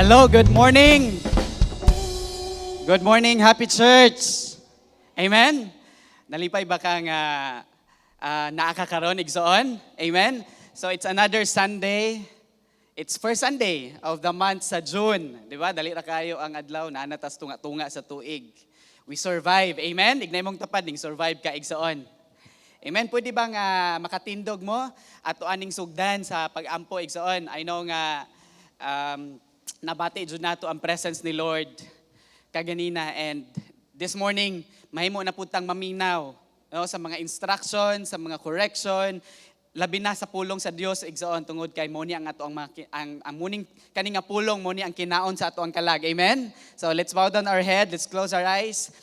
Hello, good morning. Good morning, Happy Church. Amen. Nalipay ba kang naakakaroon igsoon? Amen. So it's another Sunday. It's first Sunday of the month sa June. Di ba? Dali ra kayo ang adlaw na natas tunga-tunga sa tuig. We survive. Amen. Ignay mong tapad ning survive ka igsoon. Amen. Pwede bang makatindog mo ato aning sugdan sa pag-ampo igsoon? I know nga nabati jud nato ang presence ni Lord kaganina, and this morning mahimo na putang maminaw sa mga instruction, sa mga correction, labi na sa pulong sa Dios igsoon tungod kay mo ni ang ato ang muning kani nga pulong mo ni ang kinaon sa ato ang kalag. Amen. So let's bow down our head, let's close our eyes.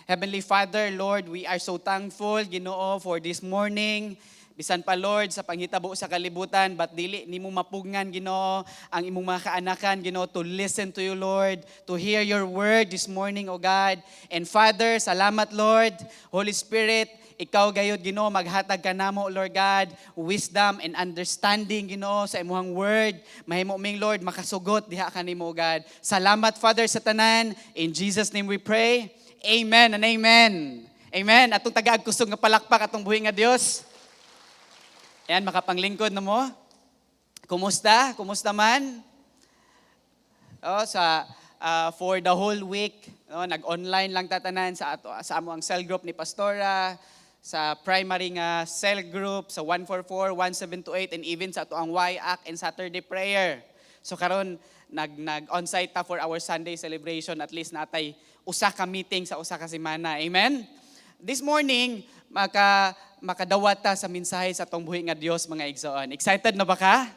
Heavenly Father, Lord, we are so thankful, Ginoo, for this morning. Bisan pa, Lord, sa panghitabo sa kalibutan, but dili nimo mapugngan, Ginoo, ang imong mga kaanakan, Ginoo, to listen to you, Lord, to hear your word this morning, O God. And Father, salamat, Lord. Holy Spirit, ikaw gayud, Ginoo, maghatag ka namo, Lord God, wisdom and understanding, Ginoo, sa imong word. Mahimo ming, Lord, makasugot diha kanimo, God. Salamat, Father, sa tanan. In Jesus' name we pray. Amen and amen. Amen. Atong tagaag kusog nga palakpak atong buhi nga Dios. Ayan, makapanglingkod na mo. Kumusta? Kumusta man? For the whole week, nag-online lang tatanan sa amo ang cell group ni Pastora, sa primary nga cell group, sa 144, 1728, and even sa ato ang Y-Act and Saturday prayer. So karon nag-on-site ta for our Sunday celebration, at least natay usa ka meeting sa usa ka semana. Amen? This morning, makadawat ta sa mensahe sa atong buhi nga Dios, mga igsoon. Excited na ba ka?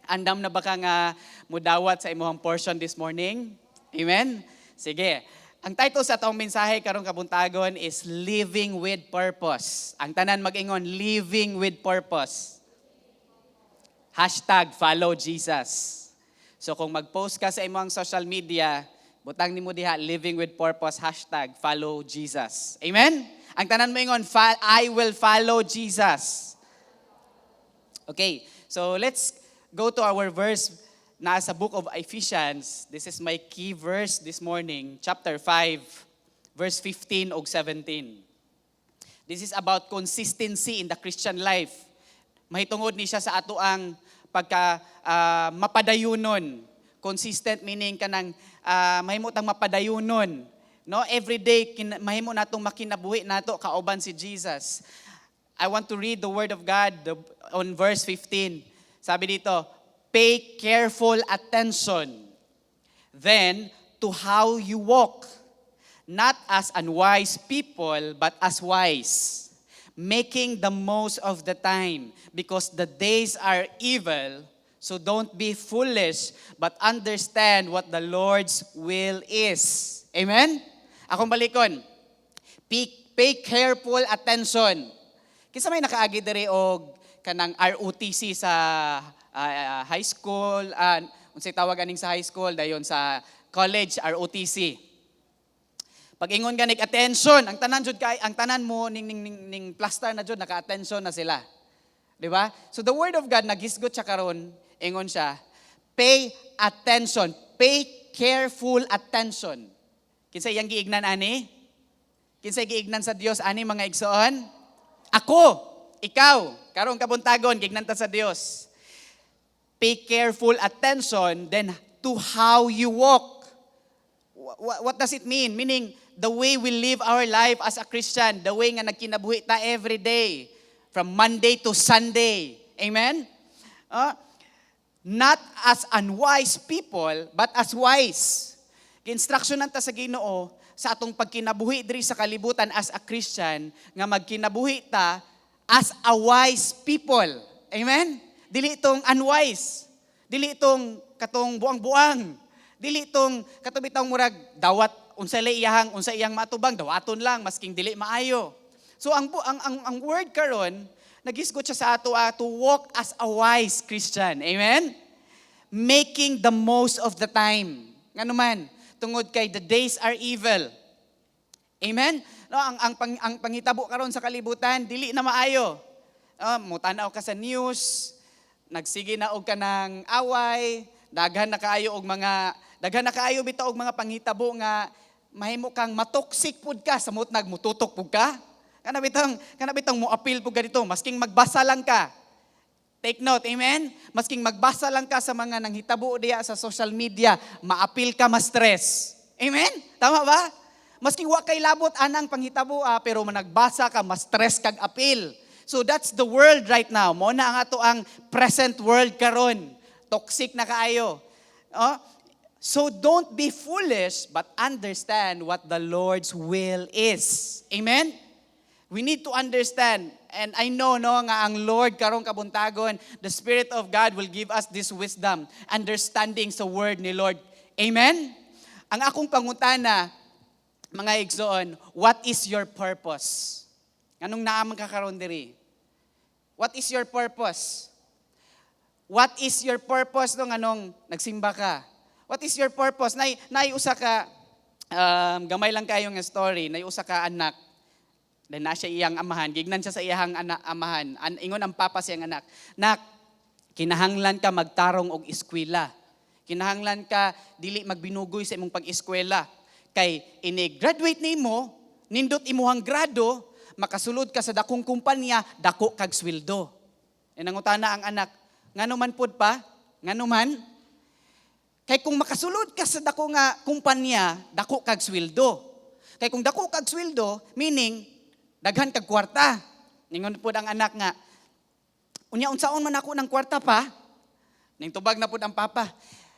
Andam na ba ka nga mudawat sa imong portion this morning? Amen? Sige. Ang title sa atong mensahe karong kabuntagon is Living with Purpose. Ang tanan mag-ingon, Living with Purpose. #follow Jesus. So kung mag-post ka sa imong social media, butang nimo diha, Living with Purpose, #follow Jesus. Amen? Ang tanan mo ingon, I will follow Jesus. Okay, so let's go to our verse na sa book of Ephesians. This is my key verse this morning, chapter 5, verse 15 og 17. This is about consistency in the Christian life. Mahitungod ni siya sa ato ang pagka mapadayunon. Consistent meaning kanang mahimo tang mapadayunon. No, every day mahimo natong makinabuhi nato kauban si Jesus. I want to read the word of God on verse 15. Sabi dito, pay careful attention then to how you walk, not as unwise people but as wise, making the most of the time because the days are evil. So don't be foolish but understand what the Lord's will is. Amen? Akong balikon, pay careful attention. Kinsa may nakaagi diri og kanang ROTC sa high school, unsay tawag aning sa high school, dayon sa college ROTC. Pag ingon ganig attention, ang tanan jud kay ang tanan mo ning plaster na jud naka-attention na sila. Di ba? So the word of God nagisgot siya karon, ingon siya, pay attention, pay careful attention. Kinsay iyang giignan ani? Kinsay giignan sa Dios ani, mga igsoon? Ako, ikaw, karong kabuntagon giignan ta sa Dios. Pay careful attention then to how you walk. What does it mean? Meaning the way we live our life as a Christian, the way nga nagkinabuhi ta every day from Monday to Sunday. Amen? Not as unwise people but as wise. Instructionan ta sa Ginoo sa atong pagkinabuhi diri sa kalibutan as a Christian nga magkinabuhi ta as a wise people. Amen? Dili itong unwise. Dili itong katong buang-buang. Dili itong katubitang murag dawat unsay iyang matubang dawaton lang masking dili maayo. So ang word karon nagisgot siya sa ato to walk as a wise Christian. Amen? Making the most of the time. Ngano man? Tungod kay the days are evil. Amen? No, ang panghitabo karon sa kalibutan dili na maayo. Mutanaw ka sa news, nagsige na og kanang away, Daghan na kaayo bitaw og mga panghitabo nga mahimo kang matoksik pud ka samot nagmututok pud ka. Kana bitang mo appeal pud ganito, masking magbasa lang ka. Take note, amen? Masking magbasa lang ka sa mga nanghitabo diya sa social media, ma-appeal ka, ma-stress. Amen? Tama ba? Masking wa kay labot anang panghitabo pero managbasa ka, ma-stress kag appeal. So that's the world right now. Mo na ang ato ang present world karon. Toxic na kaayo. So don't be foolish, but understand what the Lord's will is. Amen? We need to understand, and I know nga ang Lord karong kabuntagon, the Spirit of God will give us this wisdom, understanding sa word ni Lord. Amen? Ang akong pangutana, mga igsoon, what is your purpose? Anong naamang kakaroon diri? What is your purpose? What is your purpose nung anong nagsimba ka? What is your purpose? Usa ka, gamay lang kayo nga story, usa ka anak, then na siya iyang amahan, gignan siya sa iyang amahan, ingon ang papa siyang anak, nak, kinahanglan ka magtarong og eskwela. Kinahanglan ka, dili magbinugoy sa imong pag-eskwela. Kay, ini-graduate nimo, nindot imuhang grado, makasulod ka sa dakong kumpanya, dako kag sweldo. Nangutana ang anak, ngano man pud pa? Ngano man? Kay kung makasulod ka sa dako nga kumpanya, dako kag sweldo. Kay kung dako kag sweldo, meaning daghan kag kwarta. Ningon pud ang anak nga, unya unsaon man ako ng kwarta pa? Ning tubag na pud ang papa.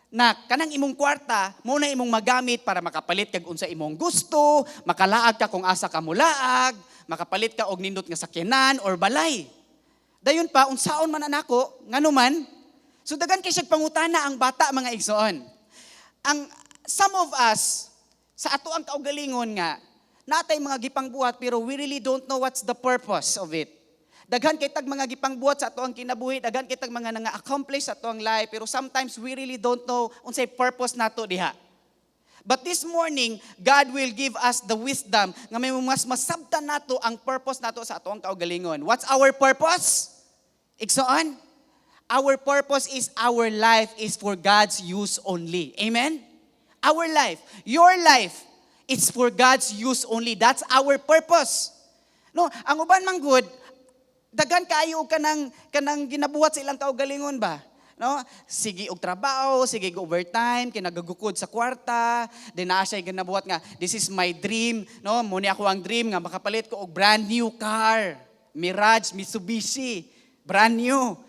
Nak, kanang imong kwarta, mo na imong magamit para makapalit kag unsa imong gusto, makalaag ka kung asa ka mulaag, makapalit ka og nindot nga sakyanan or balay. Dayon pa, unsaon man anako, ngano man? So daghan kay siya pangutana ang bata mga igsoon. Some of us, sa ato ang kaugalingon nga, natay mga gipangbuhat pero we really don't know what's the purpose of it. Daghan kay tag mga gipangbuhat sa ato ang kinabuhi, daghan kay tag mga nga-accomplish sa ato ang life, pero sometimes we really don't know unsay purpose nato diha. But this morning, God will give us the wisdom nga may mas masabtan nato ang purpose nato sa ato ang kaugalingon. What's our purpose? Igsoon? Our purpose is our life is for God's use only. Amen? Our life, your life, it's for God's use only. That's our purpose. No, ang uban man good, daghan kaayo og kanang ginabuhat sa ilang kaugalingon ba? No? Sige og trabaho, sige og overtime, kinagagukod sa kwarta, then naa siya ginabuhat nga, this is my dream, no? Muni ako ang dream nga makapalit ko og brand new car, Mirage, Mitsubishi, brand new.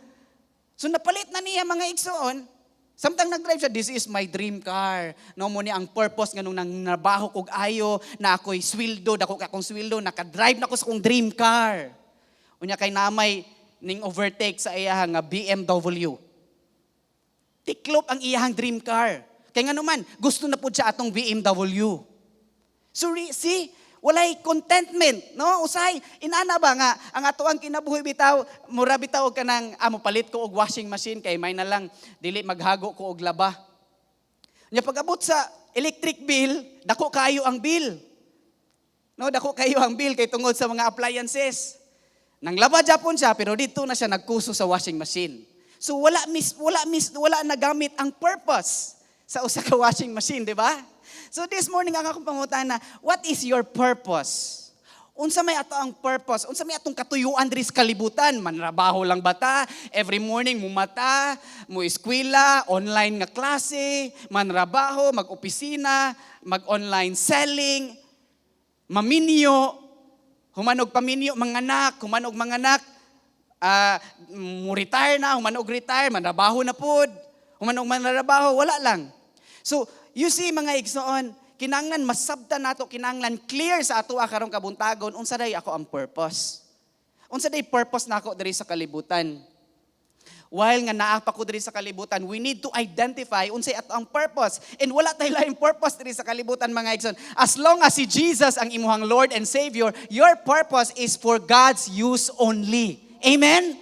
So napalit na niya mga igsoon, samtang nag-drive siya, this is my dream car. No, muna ang purpose nga nung nabaho kog ayo, na ako'y sweldo, dako akong sweldo, nakadrive na ko sa kong dream car. Unya kay namay ning overtake sa iyang nga BMW. Tiklop ang iyang dream car. Kay nga naman, gusto na po siya atong BMW. So see, walay contentment, no? Usay, inana ba nga, ang ato ang kinabuhi bitaw, mura bitaw ka ng, mo palit ko og washing machine, kay may na lang, dili maghago ko og laba. Nya pag-abot sa electric bill, dako kayo ang bill. No, dako kayo ang bill, kay tungod sa mga appliances. Nang laba Japon siya, pero dito na siya nagkuso sa washing machine. So wala nagamit ang purpose sa usa ka washing machine, di ba? So this morning ang akong pangutana, what is your purpose? Unsa may ato ang purpose? Unsa may atong katuyuan diri sa kalibutan? Manrabaho lang bata? Every morning mumata, mo eskwela, online nga klase, manrabaho, mag-opisina, mag-online selling, maminyo, humanog paminyo, manganak, humanog manganak, mo retire na, humanog retire, manrabaho na pod, humanog manrabaho, wala lang. So, you see mga igsoon, kinanglan masabtan nato, kinanglan clear sa ato karong kabuntagon, unsa day ako ang purpose. Unsa day purpose nako diri sa kalibutan. While nga naa pa ko diri sa kalibutan, we need to identify unsay ato ang purpose. And wala tay laing purpose diri sa kalibutan mga igsoon. As long as si Jesus ang imuhang Lord and Savior, your purpose is for God's use only. Amen?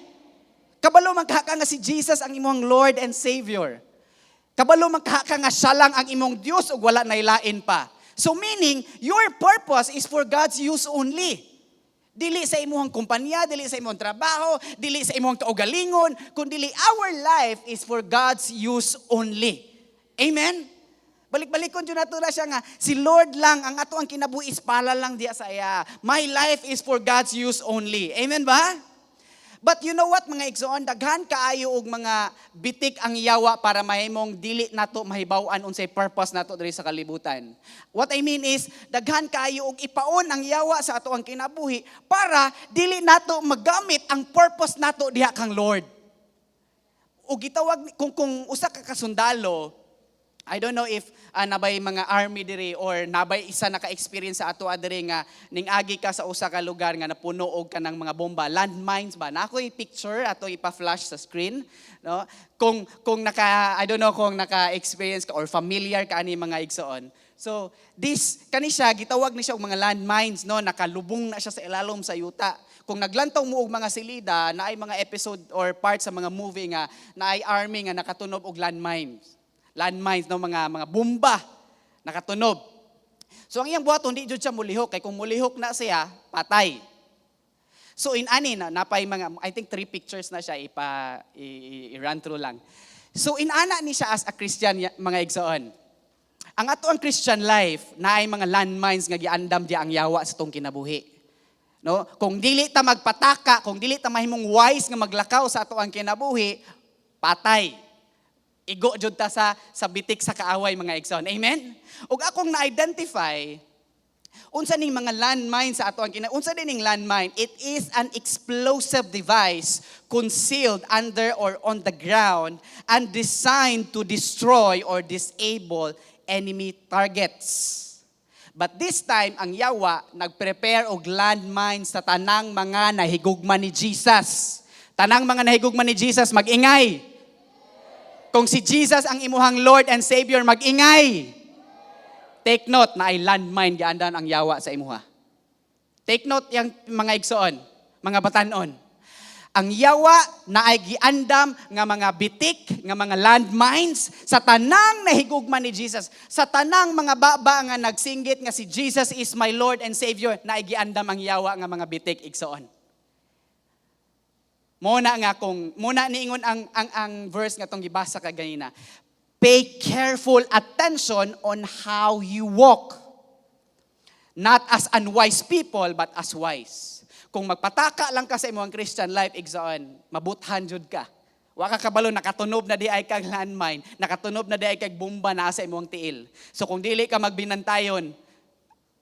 Kabalo magkaka nga si Jesus ang imuhang Lord and Savior. Kabalo magkaka nga siya lang ang imong Dios ug wala nailain pa. So meaning, your purpose is for God's use only. Dili sa imong kumpanya, dili sa imong trabaho, dili sa imong kaugalingon, kundi our life is for God's use only. Amen? Balik-balikon dyan nato na siya nga, si Lord lang, ang ato ang kinabuhi is pala lang diya sa iya. My life is for God's use only. Amen ba? But you know what mga igsoon, daghan kaayo og mga bitik ang yawa para mahimong dili nato mahibaw-an unsay purpose nato diri sa kalibutan. What I mean is, daghan kaayo og ipaon ang yawa sa ato ang kinabuhi para dili nato magamit ang purpose nato diha kang Lord. O gitawag kung usa ka kasundalo, I don't know if nabay mga army diri or nabay isa naka-experience sa ato diri nga ning agi ka sa usa ka lugar nga napuno og kanang mga bomba, landmines ba? Na ako'y picture ato ipa-flash sa screen, no? Kung I don't know kung naka-experience ka or familiar ka ani mga igsoon. So, kani siya gitawag ni siya og mga landmines, no? Nakalubong na siya sa ilalom sa yuta. Kung naglantaw mo og mga silida, na ay mga episode or part sa mga movie nga na ay army nga nakatunob og landmines, no, mga bomba nakatunob. So ang iyang buhaton di jud siya mulihok kay kung mulihok na siya patay. So in ani na napay mga I think 3 pictures na siya i-run through lang. So in ana ni siya as a Christian mga igsoon. Ang ato ang Christian life na ay mga landmines nga giandam di ang yawa sa tong kinabuhi. No? Kung dili ta magpataka, kung dili ta mahimong wise nga maglakaw sa ato ang kinabuhi, patay. Igo jud ta sa bitik sa kaaway mga igsoon. Amen? Ug akong na-identify unsa ning mga landmine sa ato ang unsa dining landmine? It is an explosive device concealed under or on the ground and designed to destroy or disable enemy targets. But this time ang yawa nagprepare og landmine sa tanang mga nahigugma ni Jesus. Tanang mga nahigugma ni Jesus mag-ingay. Kung si Jesus ang imuhang Lord and Savior, mag-ingay. Take note na ay landmine giandan ang yawa sa imuha. Take note yang mga igsoon, mga batanon. Ang yawa na ay giandam nga mga bitik, nga mga landmines sa tanang nahigugma ni Jesus. Sa tanang mga baba nga nagsinggit nga si Jesus is my Lord and Savior, na ay giandam ang yawa nga mga bitik igsoon. Muna niingon ang verse nga tong gibasa ka ganina. Pay careful attention on how you walk. Not as unwise people, but as wise. Kung magpataka lang ka sa imong Christian life, igsoon, mabuthan jud ka. Wa ka kabalo nakatunob na di ay kag landmine, nakatunob na di ay kag bomba na sa imong tiil. So kung dili ka magbinantayon,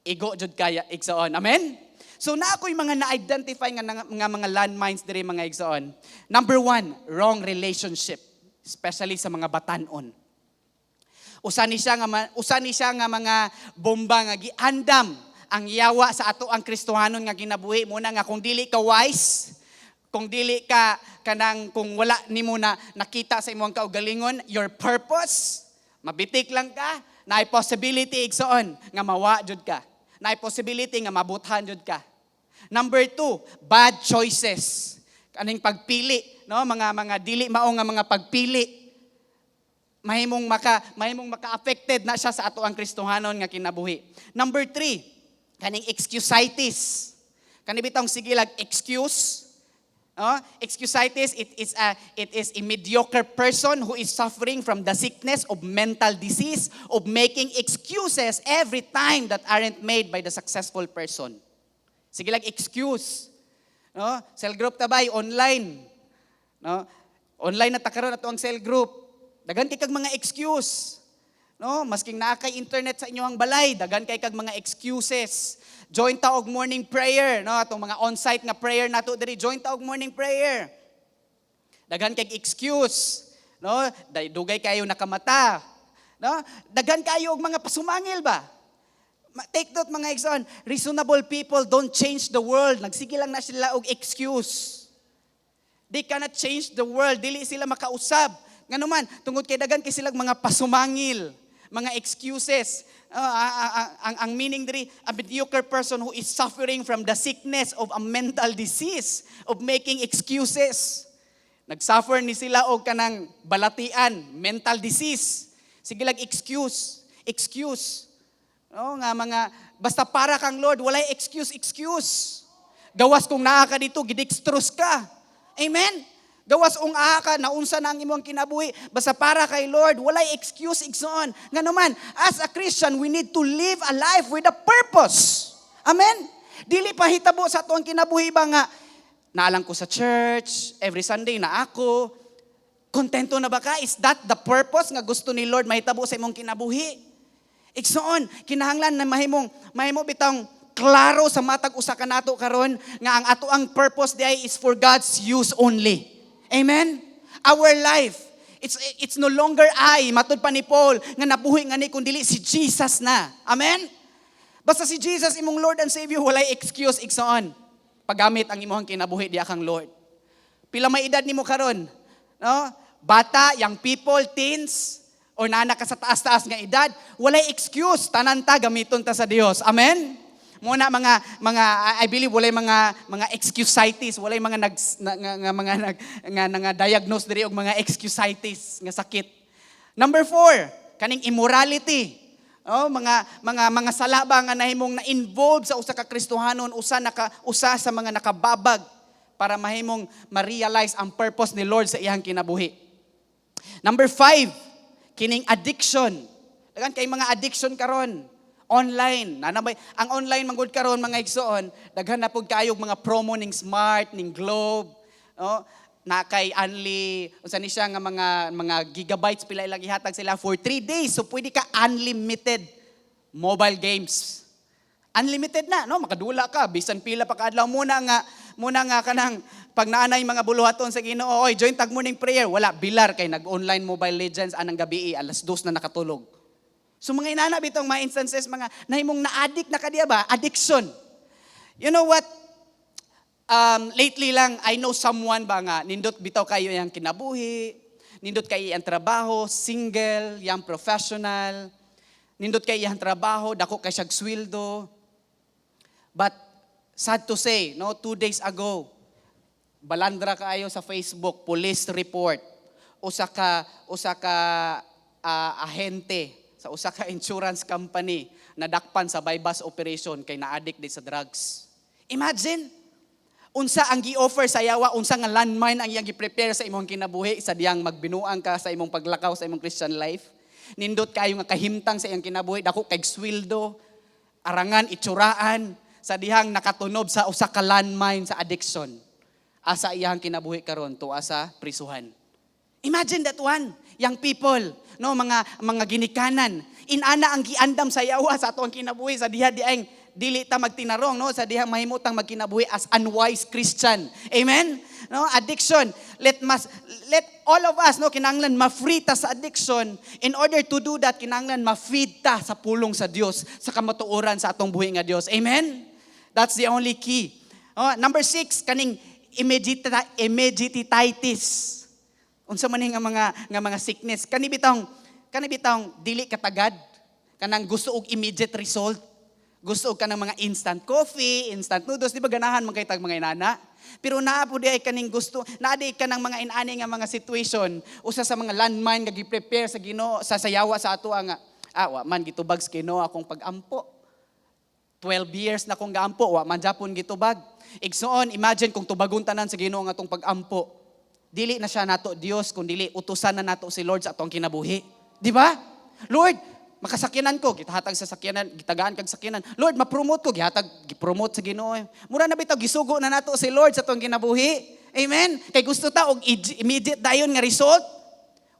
igo jud kaya igsoon. Amen? So na ako'y mga na-identify nga mga landmines diri mga igsoon. Number 1, wrong relationship, especially sa mga batanon. Usa ni siya nga mga bomba nga giandam ang yawa sa ato ang Kristohanon nga ginabuhi. Muna nga kung dili ka wise, kung dili ka kung wala nimo na nakita sa imong kaugalingon your purpose, mabitik lang ka, na ay possibility igsoon nga mawa jud ka. Na ay possibility nga mabuthan jud ka. Number 2, bad choices. Kaning pagpili, no? Mga dili mao nga mga pagpili. Mahimong maka-affected na siya sa ato ang Kristohanon nga kinabuhi. Number 3, kaning excusitis. Kani bitong sige lag excuse. Excusitis, it is a mediocre person who is suffering from the sickness of mental disease, of making excuses every time that aren't made by the successful person. Sige lang excuse. No? Cell group tabay online. No? Online na takaron ato ang cell group. Dagan kay kag mga excuse. No? Masking naa kay internet sa inyong balay, dagan kay kag mga excuses. Join ta og morning prayer, no? Atong mga on-site nga prayer nato diri, join ta og morning prayer. Daghan kay excuse, no? Dugay kayo nakamata, no? Daghan kayo og mga pasumangil ba? Take note mga igsoon, reasonable people don't change the world. Nagsige lang na sila og excuse. They cannot change the world, dili sila makausab. Nganuman, tungod kay daghan kay sila mga pasumangil, mga excuses. Ang meaning diri, a mediocre person who is suffering from the sickness of a mental disease, of making excuses. Nagsuffer ni sila og kanang balatian, mental disease. Sige lang excuse. Nga mga, basta para kang Lord, walay excuse. Gawas kung naa ka dito, gidextrose ka. Amen? Gawas ung aha ka, naunsa na ang imong kinabuhi. Basta para kay Lord, walay excuse igsoon. Nga naman, as a Christian, we need to live a life with a purpose. Amen? Dili pa hitabo sa atong kinabuhi ba nga, naalang ko sa church, every Sunday na ako. Kontento na ba ka? Is that the purpose nga gusto ni Lord mahitabo sa imong kinabuhi? Igsoon, kinahanglan na mahimo bitang klaro sa matag usa ka nato karon nga ang ato ang purpose diay is for God's use only. Amen? Our life, it's no longer I, matud pa ni Paul, nga nabuhi nga ni kundi si Jesus na. Amen? Basta si Jesus imong Lord and Savior, walay excuse igsoon. Paggamit ang imong kinabuhi diya kang Lord. Pila may edad nimo karon? No? Bata, young people, teens, o nana ka sa taas-taas nga edad, walay excuse, tanan ta gamiton ta sa Dios. Amen? Muna mga I believe walay mga excusitis, walay mga diagnose diri og mga excusitis nga sakit. Number 4, kaning immorality. Oh, mga sala ba nga nahimong na-involve sa usa ka Kristohanon, usa sa mga nakababag para mahimong ma-realize ang purpose ni Lord sa iyang kinabuhi. Number 5, kining addiction. Dagan kay mga addiction karon. Online. Ang online manggod karon mga igsoon, daghan na pud kaayog mga promo ning Smart, ning Globe, no? Na kay only unsa ni siya nga mga gigabytes pila ilang ihatag sila for 3 days. So pwede ka unlimited mobile games. Unlimited na, no? Makadula ka bisan pila pa kaadlaw muna nga kanang pag naanay mga buluhaton sa Ginoo, oy join tag morning prayer, wala bilar kay nag-online Mobile Legends anang gabi alas 2 na nakatulog. So mga inana bitong mga instances, mga nahimong na-addict na kadiya ba? Addiction. You know what? Lately lang, I know someone ba nga, nindot bitaw kayo yung kinabuhi, nindot kayo yung trabaho, single, yung professional, nindot kayo yung trabaho, dako kay siyag sweldo. But sad to say, no, 2 days ago, balandra kaayo sa Facebook, police report, usa ka ahente, sa usa ka insurance company nadakpan sa bypass operation kay na-addict din sa drugs. Imagine, unsa ang gi-offer sa yawa, unsa nga landmine ang iyang gi-prepare sa imong kinabuhi sa diyang magbinuang ka sa imong paglakaw sa imong Christian life. Nindot kayo nga kahimtang sa iyang kinabuhi, dako kay sweldo, arangan itsuraan sa dihang nakatunob sa usa ka landmine sa addiction. Asa iyang kinabuhi karon tuwa sa prisuhan. Imagine that one, young people. No, mga ginikanan. Inana ang giandam sa yawa sa atong kinabuhi sa diha diang dili ta magtinarong no sa diha mahimutang magkinabuhi as unwise Christian. Amen. No, addiction. Let all of us no kinahanglan ma-free ta sa addiction. In order to do that kinahanglan ma-feed ta sa pulong sa Dios, sa kamatuoran sa atong buhi nga Dios. Amen. That's the only key. Oh, number 6 kaning immediatitis. Unsa man nga mga sickness kani bitong dili katagad kanang gusto og immediate result, gusto og kanang mga instant coffee, instant noodles, di ba ganahan man kay tag mga inana, pero naa po di ay kaning gusto naa di kanang mga inani nga mga situation usa sa mga landmine nga gi-prepare sa Ginoo sa sayawa sa ato nga wa man gitubag sa Ginoo akong pag-ampo 12 years na akong gaampo wa man japon gitubag. Igsoon, imagine kung tubagon tanan sa Ginoo nga atong pag-ampo. Dili na siya nato Dios, kundi utusan na nato si Lord sa atong kinabuhi. Di ba? Lord, makasakyanan ko, gitahatag sa sakyanan, gitagaan kag sakyanan. Lord, ma-promote ko, gi-promote sa Ginoo. Mura na bitaw gisugo na nato si Lord sa atong kinabuhi. Amen. Kay gusto ta og immediate dayon nga result.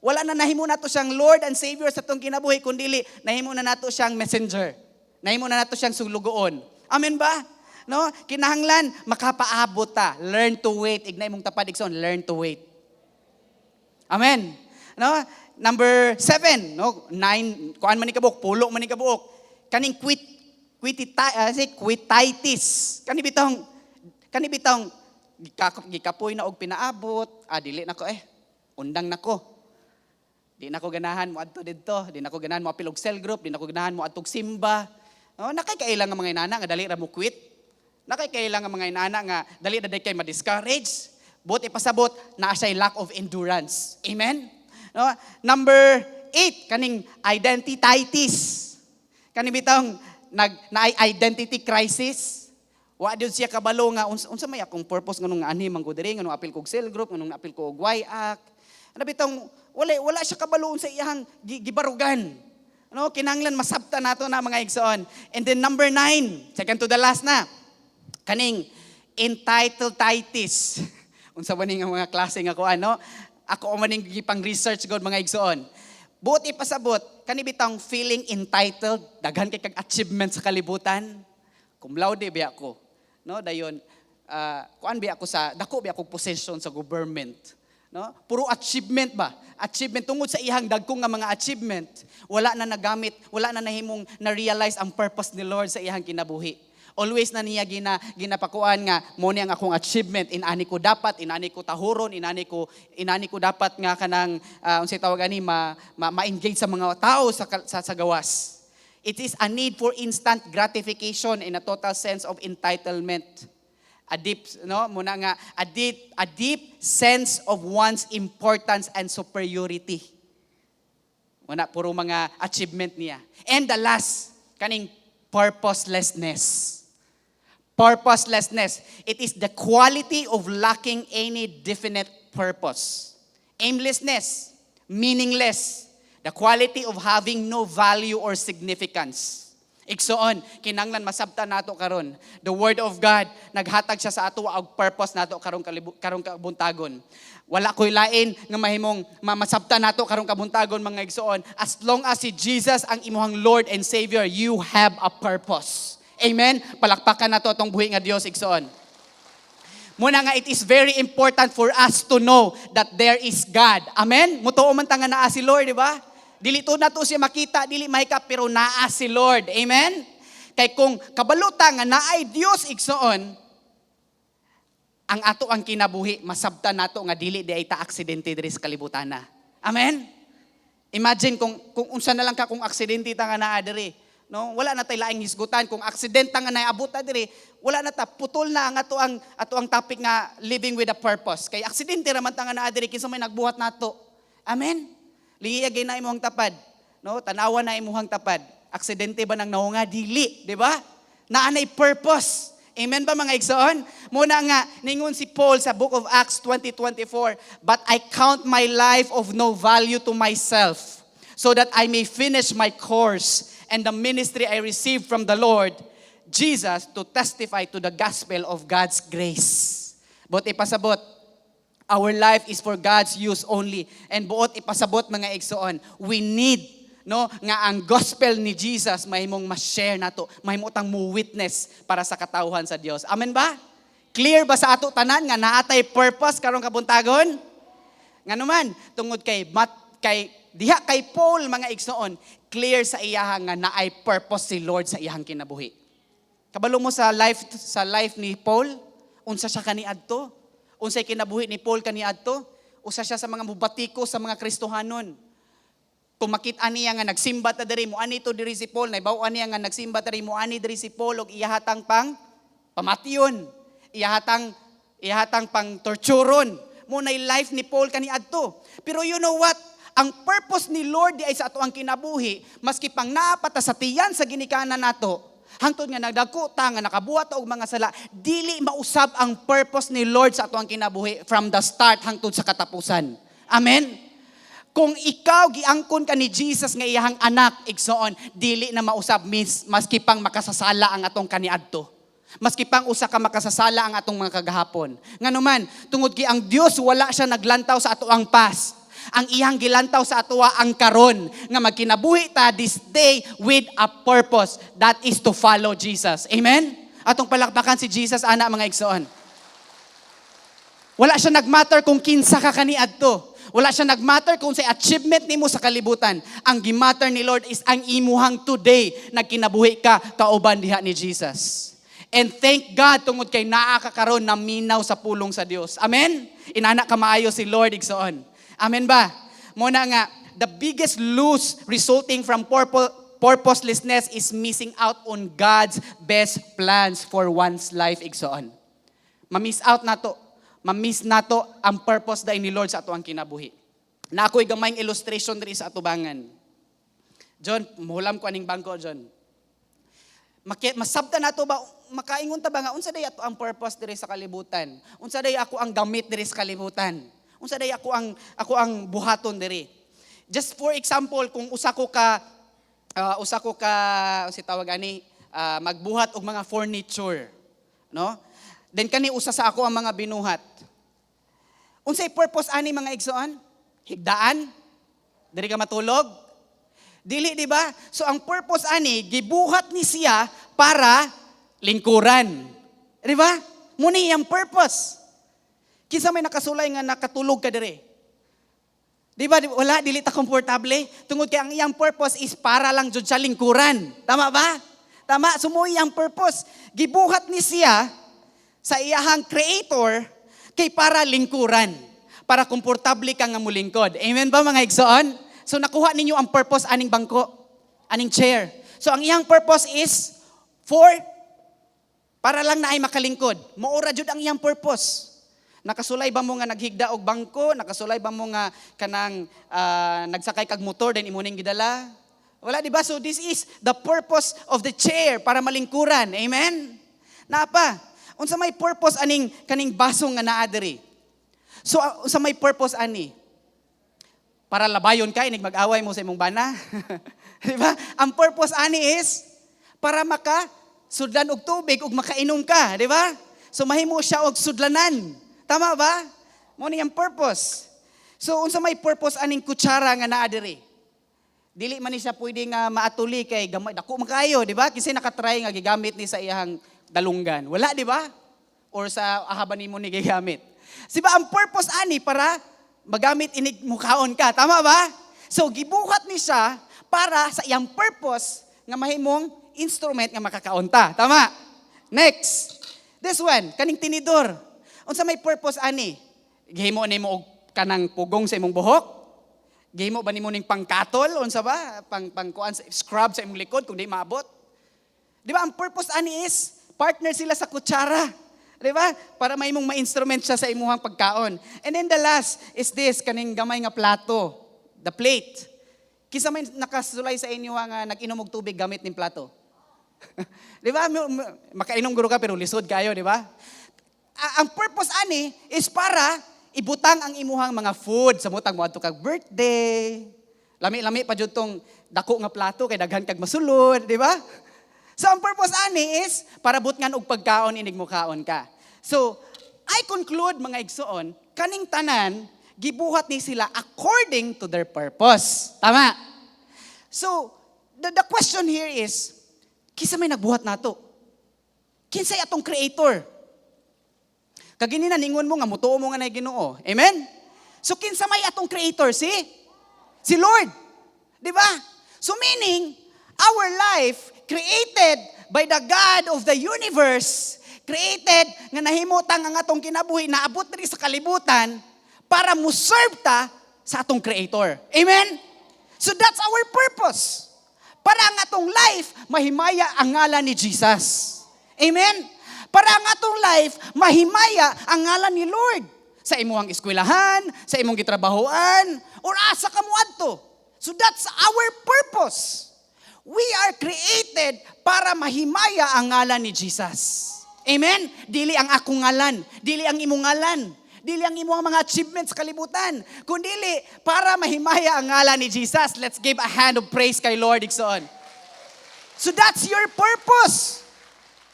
Wala na nahimo nato siyang Lord and Savior sa atong kinabuhi, kundi nahimo na nato siyang messenger. Nahimo na nato siyang sulugoon. Amen ba? No, kinahanglan makapaabot ta. Learn to wait. Ignay mong tapad igsoon, learn to wait. Amen. No? Number 7, no? 9, kuan man ni kabuok, pulo man ni kabuok. Kaning quititis. Kani bitong gikapoy na og pinaabot, dili nako undang nako. Di nako ganahan mo adto didto, di nako ganahan mo apilog cell group, di nako ganahan mo adtog simba. No, nakay-kailang nga mga inana nga dali ra mo quit. Nakay-kailang nga mga inana nga dali na kay ma-discourage. But ipasabot na siya lack of endurance. Amen? No? Number 8, kaning identititis. Kaning bitong na-identity crisis. Wa gyud siya kabalo nga unsa may akong purpose nganong ani man ko diri nganong apil kog cell group nganong apil ko og YAC. Ano bitong wala siya kabalo sa iyang gibarugan. No, kinahanglan masabta nato na mga igsoon. And then number 9, second to the last na. Kaning entitleitis. Unsa ba ning mga klase nga ko ano? Ako maning gipang research god mga igsoon. Buot ipasabot kani bitang feeling entitled, daghan kay kag achievement sa kalibutan. Cum laude biya ako. No, dayon kuan biya ako sa dako biya ako position sa government. No? Puro achievement ba? Achievement tungod sa ihang dagkong nga mga achievement, wala na nagamit, wala na nahimong na-realize ang purpose ni Lord sa ihang kinabuhi. Always na niya ginapakuan nga mo ni ang akong achievement, inani ko dapat, inani ko tahuron, inani ko dapat nga kanang unsay tawag ani ma-engage sa mga tao sa gawas. It is a need for instant gratification in a total sense of entitlement. A deep sense of one's importance and superiority. Wala puro mga achievement niya. And the last, kaning purposelessness. Purposelessness. It is the quality of lacking any definite purpose. Aimlessness, meaningless. The quality of having no value or significance. Igsoon, kinanglan masabta nato karon. The word of God naghatag siya sa ato og purpose nato karong kabuntagon. Wala koy lain nga mahimong masabta nato karong kabuntagon mga igsoon. As long as si Jesus ang imuhang Lord and Savior, you have a purpose. Amen. Palakpakan nato atong buhi nga Dios igsoon. Muna nga it is very important for us to know that there is God. Amen. Mutuo man ta nga naa si Lord, di ba? Dili to na to siya makita, dili mahikap, pero naa si Lord. Amen? Kay kung kabaluta nga naay Dios igsoon, ang ato ang kinabuhi, masabta nato nga dili di ay ta aksidente diri sa kalibutan na. Amen? Imagine kung unsa na lang ka kung aksidente ta nga naa diri. No? Wala na tay laing hisgutan. Kung aksidente nga naabot ta diri, wala na ta, putol na ang ato ang topic nga living with a purpose. Kay aksidente ra man ta nga naa diri kinsa may nagbuhat nato. Amen? Liyagay na imuhang tapad. No? Tanawa na imuhang tapad. Aksidente ba nang naunga? Dili. Di ba? Naanay purpose. Amen ba mga igsoon? Muna nga, ningon si Paul sa book of Acts 20:24, but I count my life of no value to myself, so that I may finish my course and the ministry I received from the Lord Jesus to testify to the gospel of God's grace. But ipasabot, our life is for God's use only. And buot ipasabot mga igsoon, we need nga ang gospel ni Jesus mahimong ma-share nato, mahimo tang mo-witness para sa katawhan sa Dios. Amen ba? Clear ba sa ato tanan nga naatay purpose karong kabuntagon? Nganuman tungod kay diha kay Paul mga igsoon, clear sa iyaha nga naay purpose si Lord sa iyang kinabuhi. Kabalo mo sa life ni Paul, unsa siya kaniadto? Unsay kinabuhi ni Paul kaniadto? Usa siya sa mga mubatiko sa mga Kristohanon. Tumakit-an niya nga nagsimba ta diri mo ani to diri si Paul, naibaw-an niya nga nagsimba diri mo ani diri si Paul og iyahatang pamatyon. Iyahatang pang torturon. Mo nay life ni Paul kaniadto. Pero you know what? Ang purpose ni Lord di ay sa ato ang kinabuhi, maski pang naapata sa tiyan sa ginikanan nato. Hangtod nga nagdako ta nga nakabuhat og mga sala, dili mausab ang purpose ni Lord sa ato ang kinabuhi from the start hangtod sa katapusan. Amen. Kung ikaw giangkon ka ni Jesus nga iyahang anak igsoon, dili na mausab maski pang makasasala ang atong kaniadto. Maski pang usa ka makasasala ang atong mga kagahapon. Nganuman, tungod kay ang Dios wala siya naglantaw sa ato ang past. Ang iyang gilantaw sa atoa ang karon nga magkinabuhi ta this day with a purpose, that is to follow Jesus. Amen? Atong palakpakan si Jesus ana mga igsoon. Wala siya nagmatter kung kinsa ka kaniadto. Wala siya nagmatter kung say achievement nimo sa kalibutan. Ang gimatter ni Lord is ang imuhang today nagkinabuhi ka kauban diha ni Jesus. And thank God tungod kay naa ka karon na minaw sa pulong sa Dios. Amen? Inana ka maayo si Lord igsoon. Amen ba? Muna nga, the biggest loss resulting from purposelessness is missing out on God's best plans for one's life, igsoon. Ma-miss nato ang purpose dahil ni Lord sa ato ang kinabuhi. Na ako'y gamayng illustration diri sa atubangan. John, muhulam ko aning bangko, John. Masabta nato ba makaingon ta ba nga unsa day ato ang purpose diri sa kalibutan? Unsa day ako ang gamit diri sa kalibutan? Unsa day ako ang buhaton diri? Just for example, kung usa ko ka si tawag ani magbuhat og mga furniture, no? Then kani usa sa ako ang mga binuhat. Unsay purpose ani mga igsoon? Higdaan? Diri ka matulog? Dili, di ba? So ang purpose ani, gibuhat ni siya para lingkuran. Di ba? Muni ang purpose. Kinsa may nakasulay nga nakatulog ka diri. Di ba? Wala, dili ta komportable. Tungod kay ang iyang purpose is para lang jud sa lingkuran. Tama ba? Tama, sumuy ang purpose. Gibuhat ni siya sa iyahang creator kay para lingkuran. Para komportable ka nga mulingkod. Amen ba mga igsoon? So nakuha ninyo ang purpose aning bangko, aning chair. So ang iyang purpose is para lang na ay makalingkod. Maura jud ang iyang purpose. Nakasulay ba mo nga naghigda og bangko? Nakasulay ba mo nga kanang nagsakay kag motor then imo ning gidala? Wala, di ba? So this is the purpose of the chair para malingkuran. Amen? Napa? Unsa may purpose aning kaning baso nga naa diri? So unsa may purpose ani? Para labayon ka, inig mag-away mo sa imong bana. Di ba? Ang purpose ani is para makasudlan og tubig ug makainom ka, di ba? So mahimo siya og sudlanan. Tama ba? Mo ni ang purpose. So unsa may purpose aning kutsara nga naa diri? Dili man ni siya pwede nga maatuli kay gamay dako man kayo, di ba? Kasi nakatry nga gigamit ni sa iyang dalunggan. Wala, di ba? Or sa ahaban nimo ni gigamit. Siba ang purpose ani para magamit inig mukhaon ka. Tama ba? So, gibuhat ni siya para sa iyang purpose nga mahimong instrument nga makakaunta. Tama? Next. This one, kaning tinidor. Unsa may purpose ani? Gihimo nimo og kanang pugong sa imong buhok? Gihimo ba nimo ning pangkatol? Unsa ba? Pangkuan scrub sa imong likod kung di maabot? Di ba ang purpose ani is partner sila sa kutsara. Di ba? Para may mong ma-instrument siya sa imuhang pagkaon. And then the last is this, kaning gamay nga plato, the plate. Kisa may nakasulay sa inyo nga nag-inom og tubig gamit ning plato. Di ba? Makainom guro ka pero lisod kayo, di ba? Ang purpose ani is para ibutang ang imuhang mga food sa mutang mo adto kag birthday. Lami-lami pa jud tong dako nga plato kay daghan kag masulod, di ba? So ang purpose ani is para butngan og pagkaon inig mo kaon ka. So I conclude mga igsoon, kaning tanan gibuhat ni sila according to their purpose. Tama? So the question here is, kinsa may nagbuhat nato? Kinsay atong creator? Kagini na ningon mo nga mutuo mo nga nay Ginoo. Amen? So kinsa may atong creator? Si Lord. Di ba? So meaning our life created by the God of the universe, created nga nahimutang ang atong kinabuhi, naabot diri sa kalibutan para mo serve ta sa atong creator. Amen? So that's our purpose. Para ang atong life mahimaya ang ngalan ni Jesus. Amen? Para ang atong life mahimaya ang ngalan ni Lord sa imuhang eskwelahan, sa imong gitrabahoan, or asa ka mo adto. So that's our purpose. We are created para mahimaya ang ngalan ni Jesus. Amen? Dili ang akong ngalan, dili ang imong ngalan, dili ang imong mga achievements sa kalibutan, kundili para mahimaya ang ngalan ni Jesus. Let's give a hand of praise kay Lord igsoon. So that's your purpose.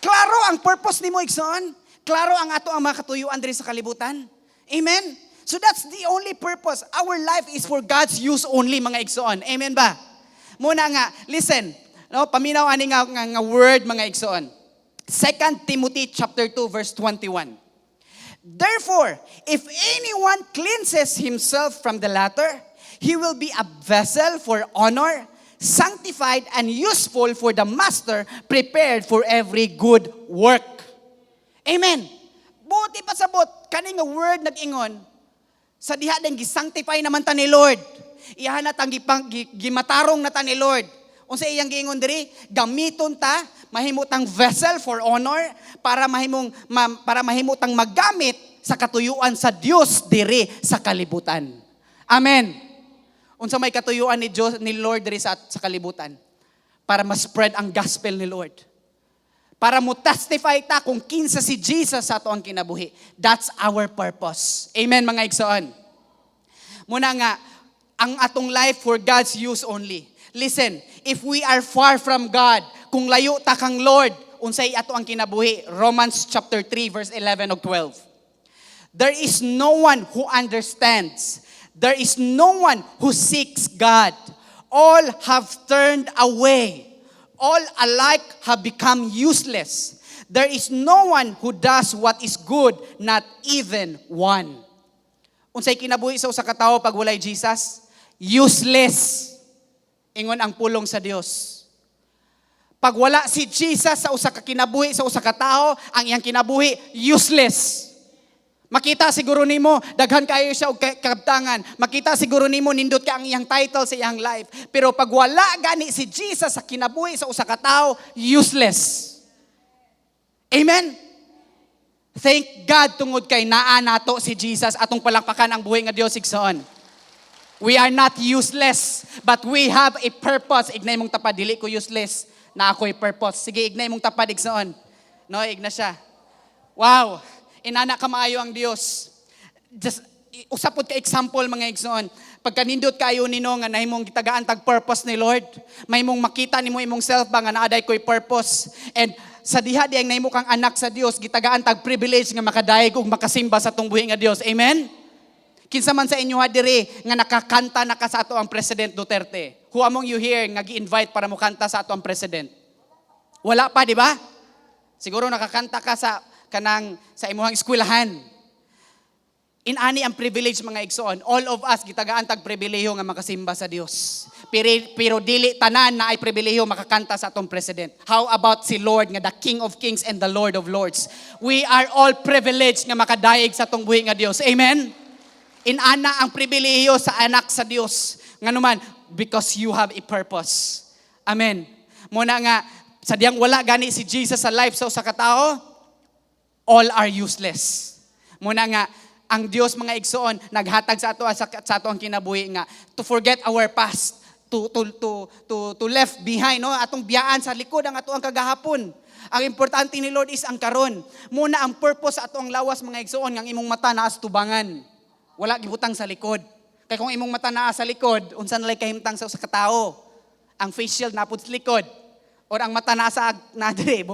Klaro ang purpose nimo igsoon? Klaro ang ato ang mga katuyuan diri sa kalibutan? Amen? So that's the only purpose. Our life is for God's use only mga igsoon. Amen ba? Muna nga, listen, no, paminaw ani nga word mga igsoon. 2 Timothy chapter 2 verse 21. Therefore, if anyone cleanses himself from the latter, he will be a vessel for honor, sanctified and useful for the master, prepared for every good work. Amen. Buti pa sabot kaning nga word nag-ingon sa diha ding gisanctify naman ta ni Lord. Iyahan na tang gimatarong na ta ni Lord. Unsa iyang giingon diri? Gamiton ta, mahimutang vessel for honor para mahimutang maggamit sa katuyuan sa Dios diri sa kalibutan. Amen. Unsa may katuyuan ni Lord diri sa kalibutan para ma-spread ang gospel ni Lord. Para mo testify ta kung kinsa si Jesus sa ato ang kinabuhi. That's our purpose. Amen mga igsoon. Muna nga, ang atong life for God's use only. Listen, if we are far from God, kung layo ta kang Lord, unsay ato ang kinabuhi. Romans chapter 3 verse 11 ug 12. There is no one who understands. There is no one who seeks God. All have turned away. All alike have become useless. There is no one who does what is good, not even one. Unsay kinabuhi sa usa ka tawo pag walay Jesus? Useless. Ingon ang pulong sa Dios. Pag wala si Jesus sa usa ka kinabuhi sa usa ka tawo, ang iyang kinabuhi useless. Makita siguro nimo daghan kayo siya og kabtangan. Makita siguro nimo nindot ka ang iyang title sa iyang life. Pero pag wala gani si Jesus sa kinabuhi sa usa ka tawo, useless. Amen. Thank God tungod kay naa nato si Jesus atong palakpakan ang buhi nga Dios igsoon. We are not useless, but we have a purpose. Ignay mong tapad, dili ko useless, na ako'y purpose. Sige, ignay mong tapad igsoon. No, igna siya. Wow. Inana ka maayo ang Dios. Just usapod ka example mga igsoon. Pagka nindot kayo nino nga nahimong gitagaan tag purpose ni Lord, may mong makita nimo imong self ba nga naaday ko'y purpose. And sa diha diyang nahimo kang anak sa Dios, gitagaan tag privilege nga makadayeg ug makasimba sa tong buhi nga Dios. Amen. Kinsa man sa inyo diri nga nakakanta na ka sa ato ang President Duterte. Who among you here nga gi-invite para mo kanta sa ato ang President? Wala pa, di ba? Siguro nakakanta ka sa imuhang eskwelahan. Inani ang privilege mga igsoon. All of us gitagaan tag pribilehiyo nga makasimba sa Dios. Pero dili tanan na ay pribilehiyo makakanta sa atong president. How about si Lord nga the King of Kings and the Lord of Lords? We are all privileged nga makadaig sa atong buhi nga Dios. Amen. Inana ang pribilehiyo sa anak sa Dios. Nganuman because you have a purpose. Amen. Muna nga sa diyang wala gani si Jesus sa life sa usa ka tawo, all are useless. Muna nga, ang Dios mga igsoon, naghatag sa ato ang kinabuhi nga, to forget our past, to left behind, no? Atong biyaan sa likod ang ato ang kagahapon. Ang importante ni Lord is ang karon. Muna ang purpose sa ato ang lawas mga igsoon, nga imong mata naa sa tubangan. Wala gibutang sa likod. Kaya kung imong mata naa sa likod, unsan lay kahimtang sa usa ka tawo? Ang face shield napud sa likod. Or ang mata naa sa nadire.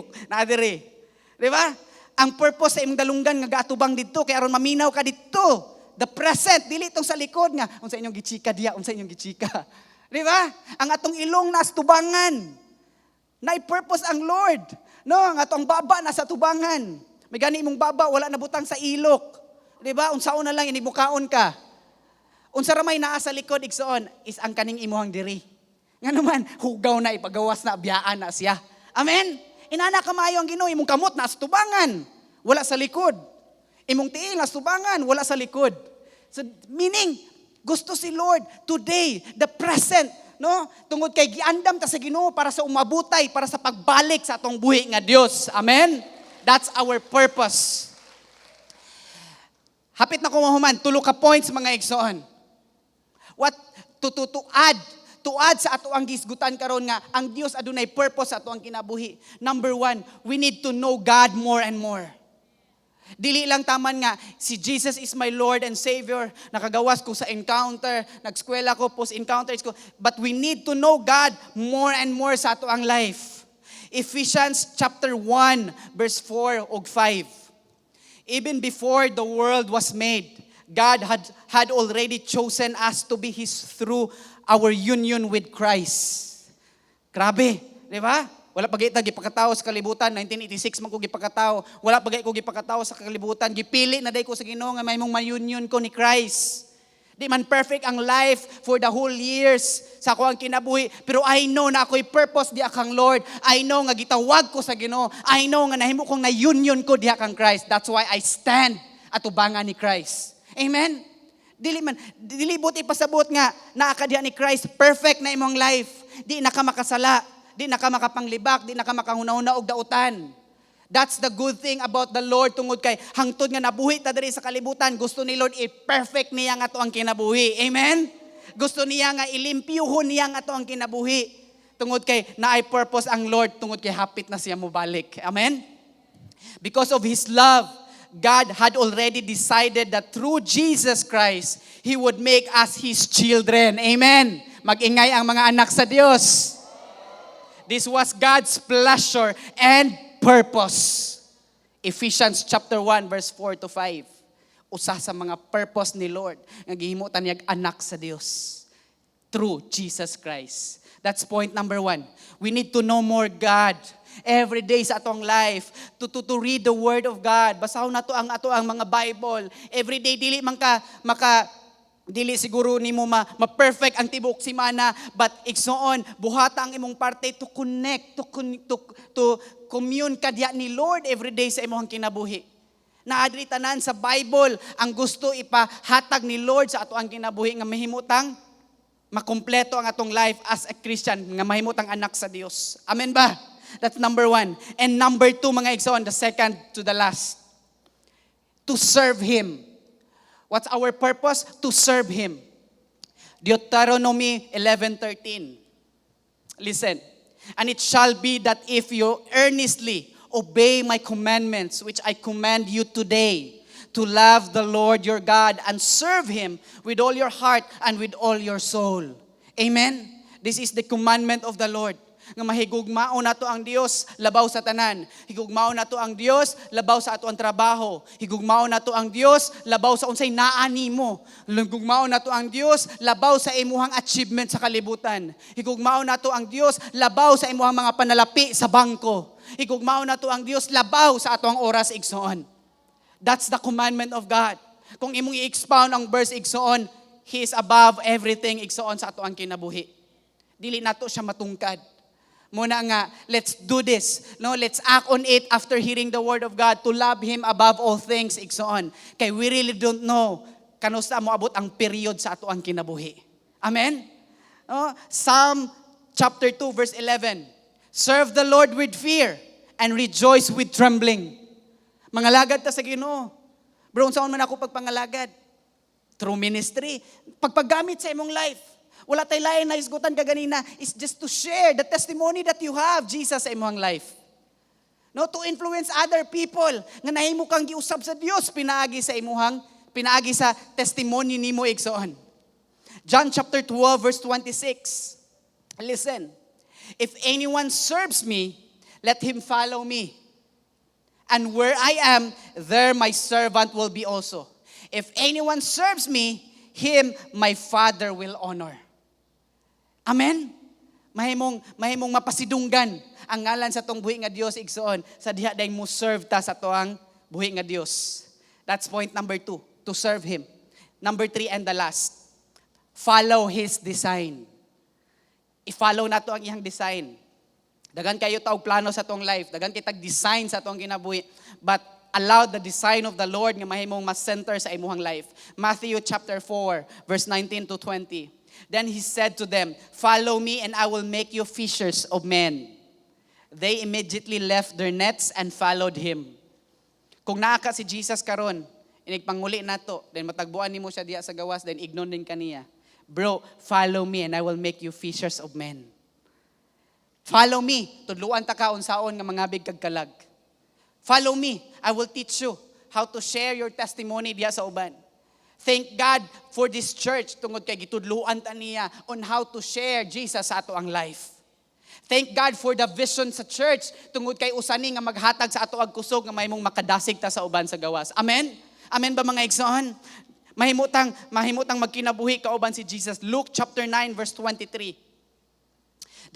Di ba? Ang purpose sa imong dalunggan nga gaatubang didto kay aron maminaw ka didto. The present dili tong sa likod nga unsa inyong gichika diha, unsa inyong gichika. Di ba? Ang atong ilong nas tubangan. Nay purpose ang Lord. No, ang atong baba nasa tubangan. May gani imong baba wala na butang sa ilok. Di ba? Unsaon na lang inimukaon ka. Unsa ra may naa sa likod igsoon is ang kaning imuhang diri. Nganuman hugaw na ipagawas na biyaan na siya. Amen. Inana ka maayo ang Ginoo, imong kamot na sa tubangan, wala sa likod. Imong tiil na sa tubangan, wala sa likod. So meaning, gusto si Lord today, the present, no? Tungod kay giandam ta sa Ginoo para sa umabutay, para sa pagbalik sa atong buhi nga Dios. Amen. That's our purpose. Hapit na ko mahuman, tulo ka points mga igsoon. What to add sa ato ang gisgutan karon nga ang Dios adunay purpose sa ato ang kinabuhi. Number 1, we need to know God more and more. Dili lang taman nga si Jesus is my Lord and Savior. Nakagawas ko sa encounter, nag-eskwela ko, post-encounters ko, but we need to know God more and more sa ato ang life. Ephesians chapter 1 verse 4 ug 5. Even before the world was made, God had already chosen us to be His through our union with Christ. Grabe, di ba? Wala pagay ta gipakatawo sa kalibutan, 1986 man ko gipakatawo. Wala pagay ko gipakatawo sa kalibutan, gipili na day ko sa Ginoo nga may mong ma-union ko ni Christ. Di man perfect ang life for the whole years sa ako ang kinabuhi, pero I know na ako'y purpose diha kang Lord. I know nga gitawag ko sa Ginoo. I know nga nahimo kong na-union ko diha kang Christ. That's why I stand atubangan ni Christ. Amen. Dili buti pasabot nga naa ka diha ni Christ, perfect na imong life. Di na ka makasala, di na ka makapanglibak, di na ka makahuna-huna og dautan. That's the good thing about the Lord tungod kay hangtod nga nabuhi ta diri sa kalibutan, gusto ni Lord i-perfect niya nga ato ang kinabuhi. Amen. Gusto niya nga ilimpyuhon niya nga ato ang kinabuhi. tungod kay naay purpose ang Lord, tungod kay hapit na siya mobalik. Amen? Because of His love, God had already decided that through Jesus Christ, He would make us His children. Amen? Mag-ingay ang mga anak sa Diyos. This was God's pleasure and purpose. Ephesians chapter 1 verse 4 to 5. Usa sa mga purpose ni Lord nga gihimutan niyag anak sa Dios through Jesus Christ. That's point number 1. We need to know more God every day sa atong life, to read the Word of God. Basahon nato ang mga Bible. Every day dili man ka dili siguro nimo ma-perfect ang tibok simana, but igsoon buhata ang imong parte to connect, to commune kadya ni Lord every day sa imong kinabuhi. Naadri tanan sa Bible ang gusto ipahatag ni Lord sa ato ang kinabuhi nga mahimutang makumpleto ang atong life as a Christian, nga mahimutang anak sa Dios. Amen ba? That's number 1. And number 2, mga igsoon, the second to the last. To serve Him. What's our purpose? To serve Him. Deuteronomy 11:13. Listen. And it shall be that if you earnestly obey my commandments, which I command you today, to love the Lord your God and serve Him with all your heart and with all your soul. Amen? This is the commandment of the Lord. Nga mahigugmao nato ang Dios labaw sa tanan. Higugmao nato ang Dios labaw sa ato ang trabaho. Higugmao nato ang Dios labaw sa unsay naa nimo. Higugmao nato ang Dios labaw sa imuhang achievement sa kalibutan. Higugmao nato ang Dios labaw sa imuhang mga panalapi sa bangko. Higugmao nato ang Dios labaw sa ato ang oras igsoon. That's the commandment of God. Kung imong i-expound ang verse igsoon, He is above everything igsoon sa ato ang kinabuhi. Dili nato siya matungkad. Muna nga, let's do this. No, let's act on it after hearing the word of God to love Him above all things igsoon. Kay we really don't know kanusta mo abot ang period sa ato ang kinabuhi. Amen? No? Psalm chapter 2 verse 11. Serve the Lord with fear and rejoice with trembling. Mangalagad ta sa Ginoo. Bro, saan man ako pagpangalagad? Through ministry. Pagpaggamit sa imong life. Wala tayo lain na isgutan ka ganina. It's just to share the testimony that you have, Jesus, sa imong life. No, to influence other people. Nga nahimo kang giusab sa Dios, pinaagi sa testimony nimo igsoon. John chapter 12 verse 26. Listen. If anyone serves me, let him follow me. And where I am, there my servant will be also. If anyone serves me, him my Father will honor. Amen? Mahimong mapasidunggan ang ngalan sa tong buhi nga Dios igsoon sa diha day mo serve ta sa toang buhi nga Dios. That's point number 2, to serve Him. Number 3 and the last, follow His design. I-follow nato ang iyang design. Dagan kayo taog plano sa tong life, dagan kitag design sa tong kinabuhi, but allow the design of the Lord nga mahimong mas center sa imuhang life. Matthew chapter 4 verse 19 to 20. Then He said to them, follow me and I will make you fishers of men. They immediately left their nets and followed Him. Kung naaka si Jesus karon, inigpanguli nato, then matagbuan nimo siya diha sa gawas, then ignon din kaniya. Bro, follow me and I will make you fishers of men. Follow me, tudluan ta ka unsaon nga mangabig kag kalag. Follow me, I will teach you how to share your testimony diha sa uban. Thank God for this church tungod kay gitudluan ta niya on how to share Jesus sa ato ang life. Thank God for the vision sa church tungod kay usani nga maghatag sa ato ang kusog nga mahimong makadasig ta sa uban sa gawas. Amen? Amen ba mga igsoon? Mahimutang magkinabuhi kauban si Jesus. Luke chapter 9 verse 23.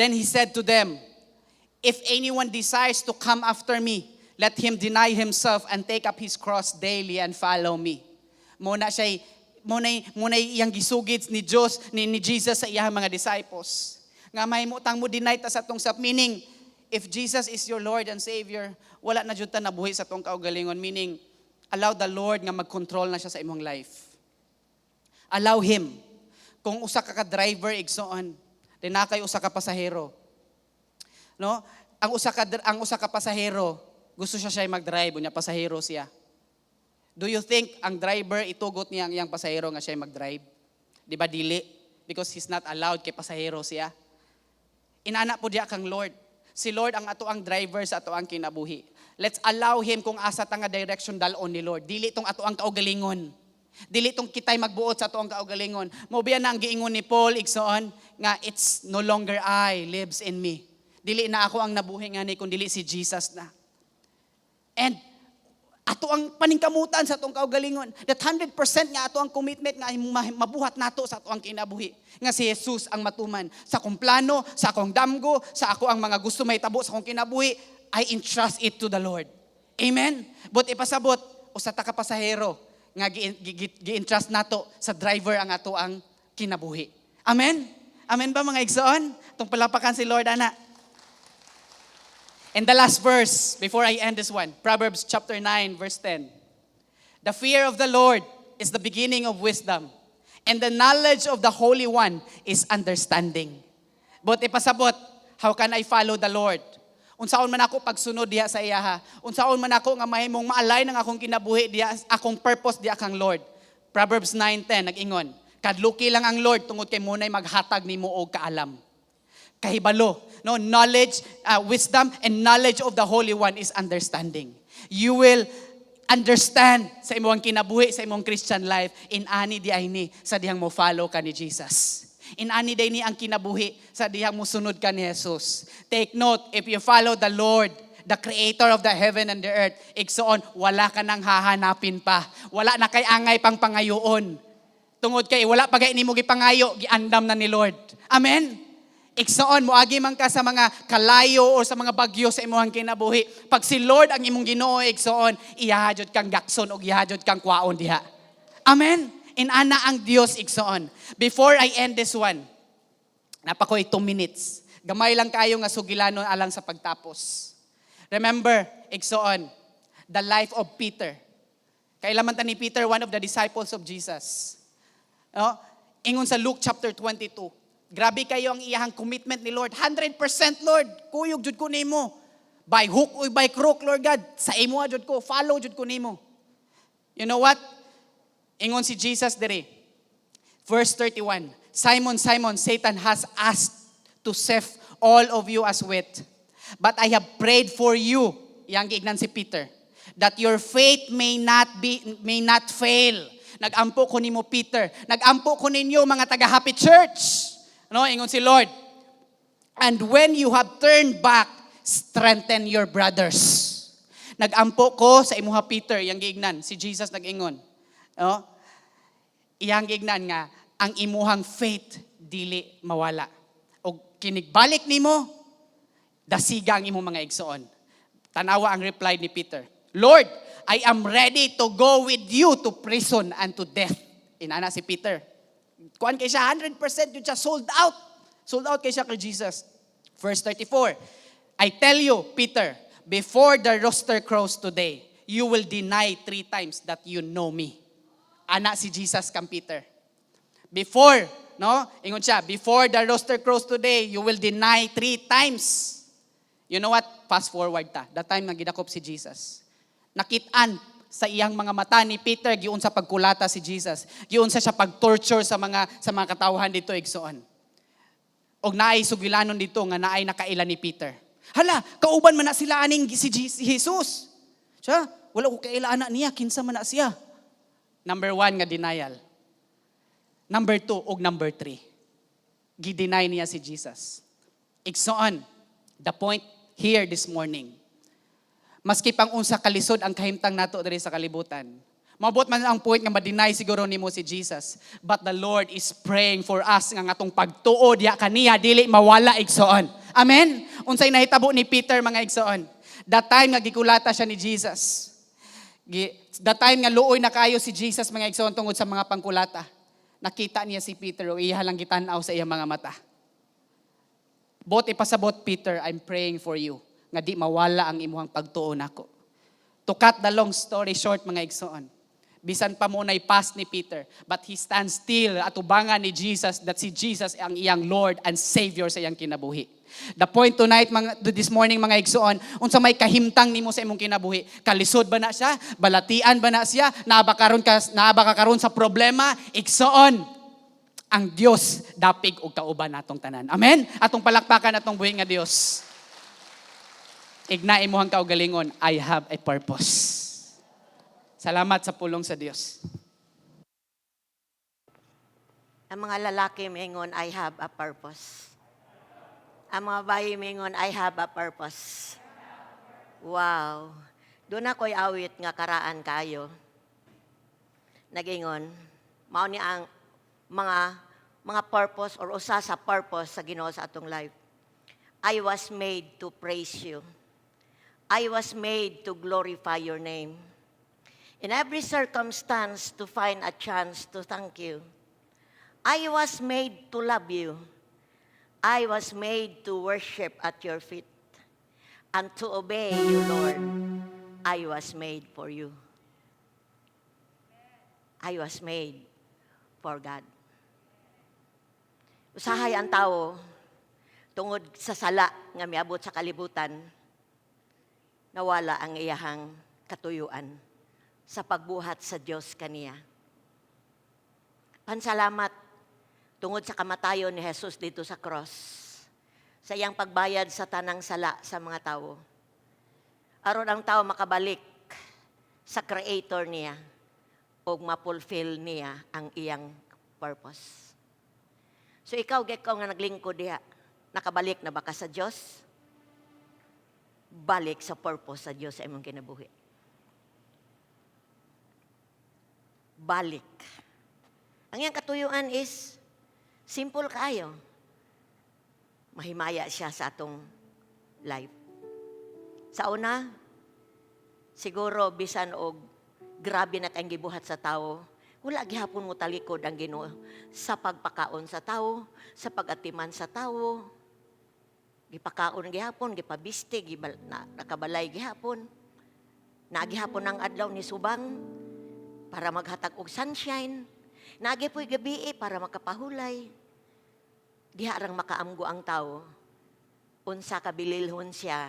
Then He said to them, if anyone desires to come after me, let him deny himself and take up his cross daily and follow me. Muna iyang gisugid ni Dios ni Jesus sa iyang mga disciples. Nga mahimutang mo deny ta sa tong self, meaning if Jesus is your Lord and Savior, wala na jud ta nabuhi sa tong kaugalingon, meaning allow the Lord nga mag-control na siya sa imong life. Allow Him. Kung usa ka driver igsoon, then na kay usa ka pasahero. No? Ang usa ka pasahero, gusto siya mag-drive, unya pasahero siya. Do you think ang driver itugot niya ang iyang pasahero nga siya mag-drive? Di ba dili? Because he's not allowed kay pasahero siya. Inana po diya kang Lord. Si Lord ang ato ang driver sa ato ang kinabuhi. Let's allow Him kung asa ta nga direction dalon ni Lord. Dili tong ato ang kaugalingon. Dili tong kitay magbuot sa ato ang kaugalingon. Mao biya na ang giingon ni Paul igsoon nga it's no longer I lives in me. Dili na ako ang nabuhi nga ni kun dili si Jesus na. And ato ang paningkamutan sa atong kaugalingon. That 100% nga ato ang commitment nga mabuhat nato sa ato ang kinabuhi. Nga si Jesus ang matuman. Sa akong plano, sa akong damgo, sa ako ang mga gusto may tabo sa akong kinabuhi, I entrust it to the Lord. Amen? But ipasabot, usa ta ka pasahero nga gi-entrust nato sa driver ang ato ang kinabuhi. Amen? Amen ba mga igsoon? Itong palapakan si Lord, ana. And the last verse, before I end this one, Proverbs chapter 9, verse 10. The fear of the Lord is the beginning of wisdom, and the knowledge of the Holy One is understanding. But ipasabot, how can I follow the Lord? Unsaon man ako pagsunod diha sa iyaha. Unsaon man ako nga mahimong ma-align ang akong kinabuhi diha, akong purpose diha kang Lord. Proverbs 9:10 nag-ingon, kadluki lang ang Lord tungod kay munay maghatag nimo og kaalam. Kahibalo, no, knowledge, wisdom and knowledge of the Holy One is understanding. You will understand sa imong kinabuhi, sa imong Christian life, in ani di ay ni sa dihang mo follow ka ni Jesus. In ani day ni ang kinabuhi sa dihang mo sunod ka ni Jesus. Take note, if you follow the Lord, the creator of the heaven and the earth, igsoon, wala ka nang hahanapin pa. Wala na kay angay pang pangayoon. Tungod kay wala pa gay nimo gipangayo, giandam na ni Lord. Amen. Igsoon, moagi man ka sa mga kalayo o sa mga bagyo sa imong kinabuhi. Pag si Lord ang imong Ginoo, igsoon, ihahadjod kang gakson o ihahadjod kang kwaon diha. Amen. Inana ang Dios igsoon. Before I end this one, napakoy 2 minutes. Gamay lang kayo nga sugilanon alang sa pagtapos. Remember, igsoon, the life of Peter. Kailaman ta ni Peter, one of the disciples of Jesus. No? Ingon sa Luke chapter 22. Grabe kayo ang iyahang commitment ni Lord. 100% Lord, kuyog jud ko nimo. By hook or by crook, Lord God, sa imo jud ko, follow jud ko nimo. You know what? Ingon si Jesus diri. Verse 31. Simon, Simon, Satan has asked to sift all of you as wheat. But I have prayed for you, yang giignan si Peter, that your faith may not fail. Nagampo ko nimo Peter. Nagampo ko ninyo mga taga Happy Church. No, ingon si Lord. And when you have turned back, strengthen your brothers. Nagampo ko sa imuha Peter, yang giignan, si Jesus nag-ingon. No? Iyang giignan nga ang imuhang faith dili mawala. Og kinigbalik nimo, dasiga ang imong mga igsoon. Tanawa ang reply ni Peter. Lord, I am ready to go with you to prison and to death. Inana si Peter. Kuan kay siya 100% yun siya sold out. Sold out kay siya kay Jesus. Verse 34. I tell you, Peter, before the rooster crows today, you will deny 3 times that you know me. Ana si Jesus kang Peter. Before, no? Ingon siya, before the rooster crows today, you will deny 3 times. You know what? Fast forward ta. That time nagidakop si Jesus. Nakitaan sa iyang mga mata ni Peter, giun sa pagkulata si Jesus. Giun sa siya pag-torture sa mga katawhan dito igsoon. Og naay sugilanon dito nga naay nakaila ni Peter. Hala, kauban man na sila aning si Jesus. Siya, wala ko kaila anak niya, kinsa man na siya. Number 1 nga denial. Number 2 og number 3. Gi-deny niya si Jesus. Igsoon, the point here this morning. Maski pang unsa kalisod ang kahimtang nato diri sa kalibutan. Mabot man ang point nga ma-deny siguro nimo si Jesus. But the Lord is praying for us nga atong pagtuo diha kaniya dili mawala igsoon. Amen. Unsay nahitabo ni Peter mga igsoon. That time nga gikulata siya ni Jesus. That time nga luoy na kayo si Jesus mga igsoon tungod sa mga pangkulata. Nakita niya si Peter o iya lang gitan-aw sa iyang mga mata. Bot ipasabot Peter, I'm praying for you. Nga di mawala ang imuhang pagtuo nako. To cut the long story short mga igsoon. Bisan pa mo na'y past ni Peter, but he stands still at ubangan ni Jesus that si Jesus ang iyang Lord and Savior sa iyang kinabuhi. The point tonight, this morning mga igsoon, unsa may kahimtang nimo sa imong kinabuhi? Kalisod ba na siya? Balatian ba na siya? Naaba ka karon sa problema? Igsoon. ang Dios dapig og kauban natong tanan. Amen. Atong palakpakan atong buhi nga Dios. Ignay mo ang kaugalingon, I have a purpose. Salamat sa pulong sa Dios. Ang mga lalaki mingon, I have a purpose. Ang mga bayi mingon, I have a purpose. Wow. Doon ako'y awit nga karaan kayo. Nagingon, mao ni ang mga purpose or usa sa purpose sa Ginoo sa atong life. I was made to praise you. I was made to glorify your name. In every circumstance, to find a chance to thank you. I was made to love you. I was made to worship at your feet and to obey you, Lord. I was made for you. I was made for God. Usahay ang tao tungod sa sala nga miabot sa kalibutan, nawala ang iyahang katuyuan sa pagbuhat sa Diyos kaniya. Pansalamat tungod sa kamatayon ni Jesus dito sa cross, sa iyang pagbayad sa tanang sala sa mga tao. Aron ang tao makabalik sa Creator niya o mapulfill niya ang iyang purpose. So ikaw nga naglingkod diha, nakabalik na ba ka sa Diyos? Balik sa purpose sa Diyos sa imong kinabuhi. Balik. Ang iyang katuyuan is simple kaayo. Mahimaya siya sa atong life. Sa una, siguro bisan og grabe na kayong gibuhat sa tao, wala gihapon mo talikod ang Ginoo sa pagpakaon sa tao, sa pagatiman sa tao. Gipakaon gihapon, gipabiste, nakabalay gihapon. Nagihapon ang adlaw ni subang para maghatag og sunshine. Nagipoy gabi para makapahulay. Diha rang makaamgo ang tao. Unsa kabililhon siya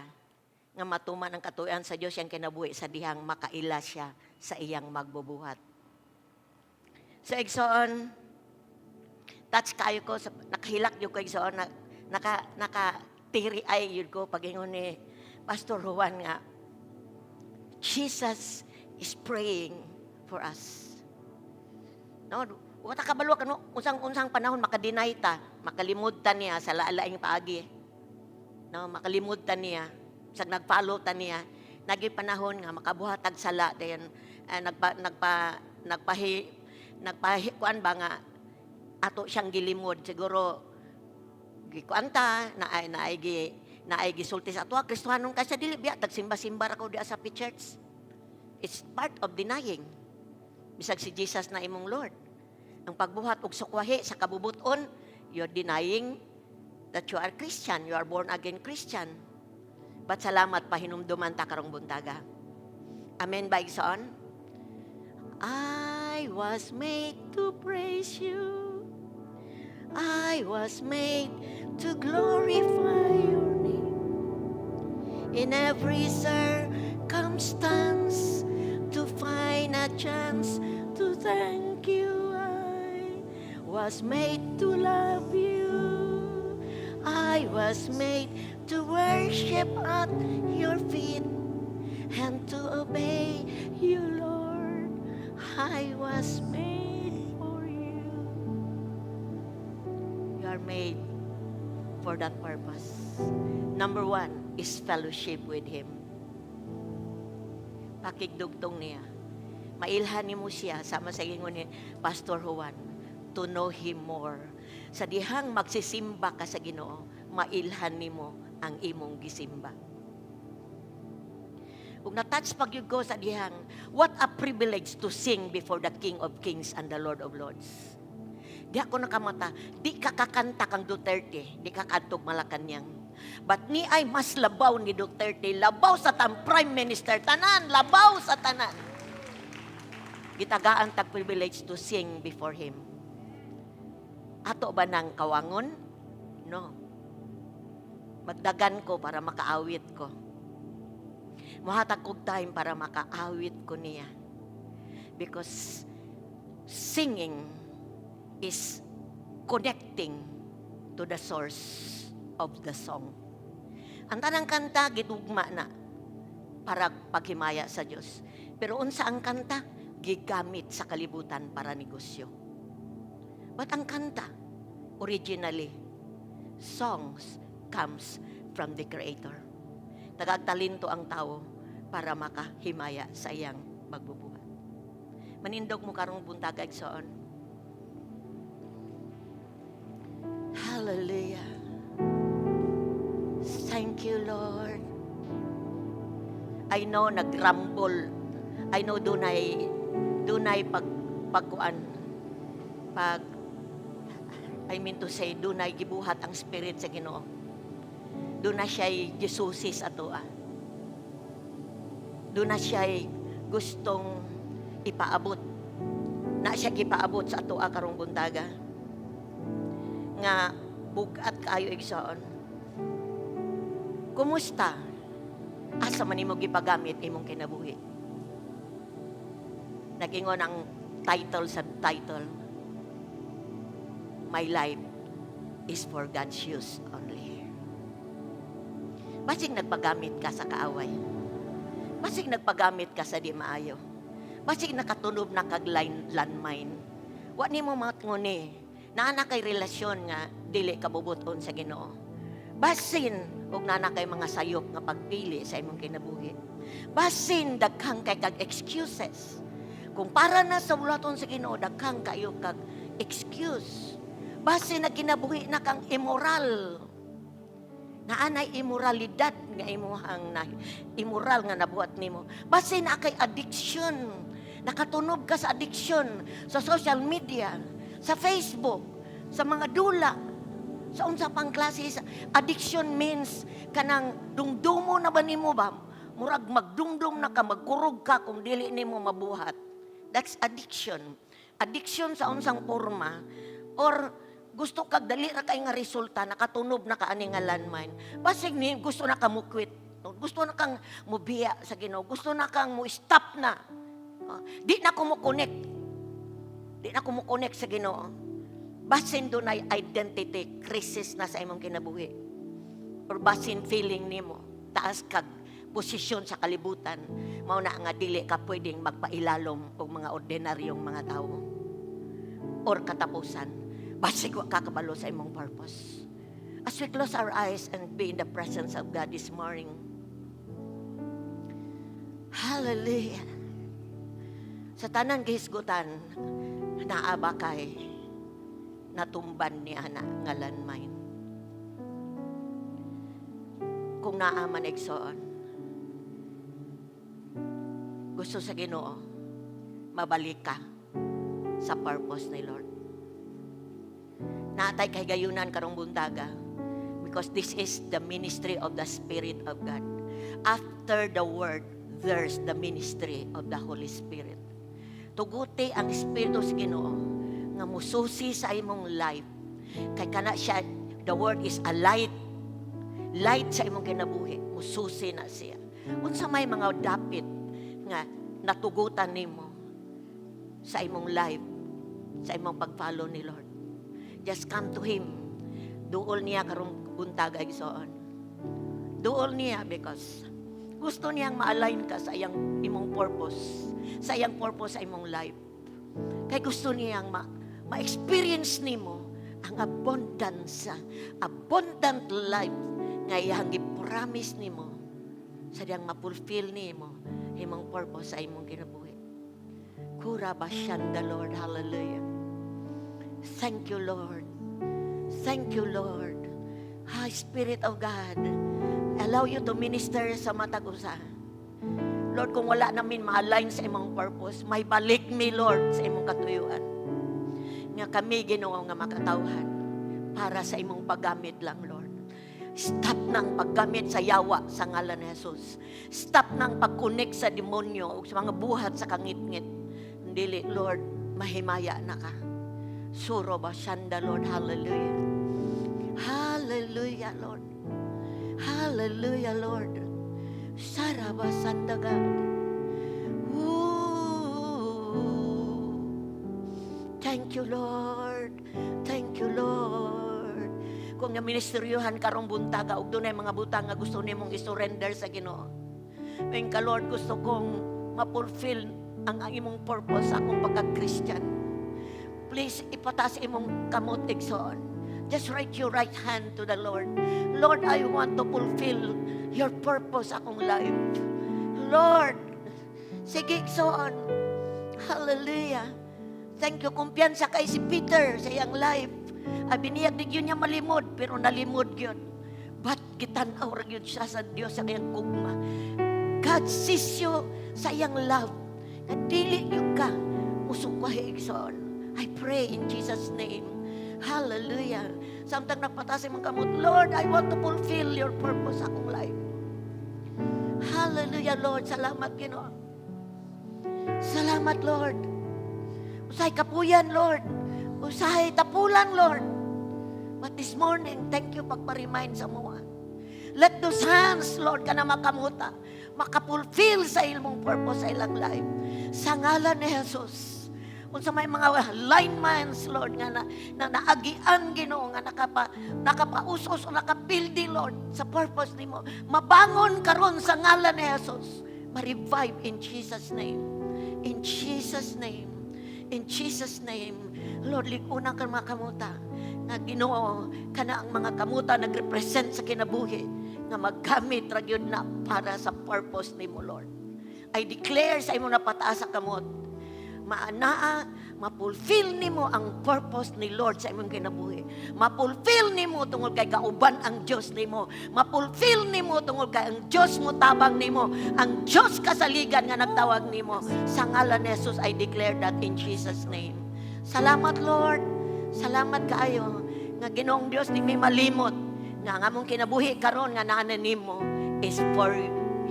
nga matuman ang katuyan sa Dios yang kinabuhi sa dihang makaila siya sa iyang magbubuhat. So igsoon, touch kayo ko, nakahilak yung ko igsoon, nakatiri ay yun ko, pagingon ni Pastor Juan nga, Jesus is praying for us. No, wata kabalo ka, no? Unsang panahon makadinay ta, makalimudtan niya sa laalaing paagi. No, makalimudtan niya, sa nagfollow ta niya, naging panahon nga makabuhat tag sala dayon kuan ba nga ato siyang gilimod siguro gikuanta na ay gisulti sa ato Kristohanon ka sa dili biya tag simba-simba ra ko di sa Happy Church. It's part of denying bisag si Jesus na imong Lord. Ang pagbuhat og sukwahi sa kabubuton, you're denying that you are Christian, you are born again Christian. But salamat pahinumduman ta karong buntaga. Amen ba igsoon? I was made to praise you. I was made to glorify your name. In every circumstance, to find a chance to thank you. I was made to love you. I was made to worship at your feet and to obey you, Lord. I was made for you. You are made for that purpose. Number 1 is fellowship with Him. Pakigdugtong niya. Mailhan ni mo siya, sama sa ingon ni Pastor Juan, to know Him more. Sa dihang magsisimba ka sa Ginoo, mailhan ni mo ang imong gisimba. Kung na-touch pagyud ko sa dihang, what a privilege to sing before the King of Kings and the Lord of Lords. Di ako nakamata, di ka kakanta kang Duterte, di ka kantog Malacanang. But ni ay mas labaw ni Duterte, labaw sa Prime Minister, tanan, labaw sa tanan. Gitagaan tag privilege to sing before Him. Ato ba ng kawangon? No. Magdagan ko para makaawit ko. Mahatag kog time para makaawit ko niya. Because singing is connecting to the source of the song. Ang tanang kanta, gitugma na para paghimaya sa Diyos. Pero unsa ang kanta, gigamit sa kalibutan para negosyo. But ang kanta, originally, songs comes from the Creator. Tagagtalento ang tao para makahimaya sa iyang magbubuhat. Manindog mo karong buntag igsoon. Hallelujah. Thank you, Lord. I know nagrumble. I know dunay pagkuan. I mean to say, dunay gibuhat ang spirit sa Ginoo. Dunay siya'y gisusis ato. Dunay siya'y gustong ipaabot. Na siya gipaabot sa ato karong buntaga. Nga bugat kaayo igsoon. Kumusta? Asa man imo gipagamit imong kinabuhi? Nagingon ang title, subtitle, My life is for God's use only. Basig nagpagamit ka sa kaaway. Basig nagpagamit ka sa di maayo. Basig nakatunob na kag landmine. Wa nimo matnguni na ana kay relasyon nga dili kabubuton sa Ginoo. Basin ug nana kay mga sayop nga pagpili sa imong kinabuhi. Basin daghang kay kag excuses. Kung para na sa bulaton sa Ginoo, daghang kayo kag excuse. Basin na kinabuhi na kang immoral. Naanay immoralidad nga imuhang na immoral nga nabuhat nimo. Basin na kay addiction. Nakatunob ka sa addiction sa social media, sa Facebook, sa mga dula, sa unsa pang klase. Addiction means kanang dungdumo na ba nimo ba? Murag magdumdum na ka, magkurog ka kung dili nimo mabuhat. That's addiction. Addiction sa unsang forma or gusto kag dali ra kay nga resulta, nakatunob na ka ani nga landmine. Basig ni gusto na ka mo quit. Gusto na kang mubiya sa Ginoo. Gusto na kang mo stop na. Di na ko mo connect. Di na ko mo connect sa Ginoo. Basin doon ay identity crisis na sa imong kinabuhi. Or basin feeling nimo taas kag posisyon sa kalibutan, mao na nga dili ka pwedeng magpailalom og mga ordinaryong mga tao. Or katapusan, basig wa kakabalo sa imong purpose. As we close our eyes and be in the presence of God this morning. Hallelujah. Sa tanan gihisgutan, naaba kay natumban ni ana nga landmine. Kung naaman igsoon, gusto sa Ginoo, mabalik ka sa purpose ni Lord. Natay kay gayunan karong buntaga because this is the ministry of the Spirit of God. After the Word, there's the ministry of the Holy Spirit. Tuguti ang Espiritu sa Ginoo nga mususi sa imong life. Kay kana siya, the Word is a light. Light sa imong kinabuhi. Mususi na siya. Unsa may mga dapit nga natugutan nimo sa imong life, sa imong pag-follow ni Lord. Just come to Him. Duol niya karong buntag igsoon. Duol niya because gusto niyang ma-align ka sa iyang imong purpose, sa iyang purpose sa imong life. Kay gusto niyang ma-experience nimo ang abundant life nga iyang gi-promise nimo sa diyang ma-fulfill nimo imong purpose sa imong kinabuhi. Kura basyanda, Lord. Hallelujah. Thank you, Lord. Thank you, Lord. Hi, Spirit of God, allow you to minister sa matag usa. Lord, kung wala namin ma-align sa imong purpose, may balik me, Lord, sa imong katuyuan. Nga kami Ginoo nga makatawhan para sa imong paggamit lang, Lord. Stop na ang paggamit sa yawa sa ngalan ni Jesus. Stop na ang pag-connect sa demonyo o sa mga buhat sa kangit-ngit. Dili, Lord, mahimaya na ka. Suro ba siyanda, Lord? Hallelujah. Hallelujah, Lord. Hallelujah, Lord. Saraba sandaga. Thank you, Lord. Thank you, Lord. nga ministeryohan karong buntaga ug dunay mga butang nga gusto nimong i-surrender sa Ginoo. Ngayon ka Lord, gusto kong ma-fulfill ang imong purpose sa akong pagka-Christian. Please ipataas imong kamot igsoon. Just write your right hand to the Lord. Lord, I want to fulfill your purpose sa akong life. Lord, sige igsoon. Hallelujah. Thank you. Kumpiyansa kay si Peter sa iyang life. Biniyag di yun niya malimod, pero nalimod yun. But kitanaw ra yun siya sa Diyos sa kanyang kugma. God sees you sa iyang love. Nadili yun ka. Musukwahe igsoon. I pray in Jesus' name. Hallelujah. Samtang nagpataas imong kamot, Lord, I want to fulfill your purpose sa akong life. Hallelujah, Lord. Salamat, Ginoo. Salamat, Lord. Usay kapuyan, Lord. Usay tapulan, Lord. But this morning, thank you pagpa-remind sa mga. Let those hands, Lord, ka na makamuta, makapulfill sa ilmong purpose sa ilang life. Sa ngalan ni Jesus. Kung sa may mga linemans, Lord, nga na naagian, Ginoo, nga nakapausos o nakapildi, Lord, sa purpose ni mo. Mabangon karon sa ngalan ni Jesus. Ma-revive in Jesus' name. In Jesus' name. In Jesus' name. Lord, likunan ka mga kamuta. Nga Ginoo, kana ang mga kamuta nagrepresent sa kinabuhi. Nga maggamit ra gyud na para sa purpose ni mo, Lord. I declare sa imo na pataas sa kamot. Maanaa, mapulfill nimo ang purpose ni Lord sa imong kinabuhi. Mapulfill nimo tungod kay kauban ang Dios nimo. Mapulfill nimo tungod kay ang Dios mo tabang nimo. Ang Dios kasaligan nga nagtawag nimo. Sa ngalan ni Jesus, I declare that in Jesus' name. Salamat, Lord. Salamat kaayo nga Ginoong Dios di may malimot nga ang among kinabuhi karon nga naa nimo is for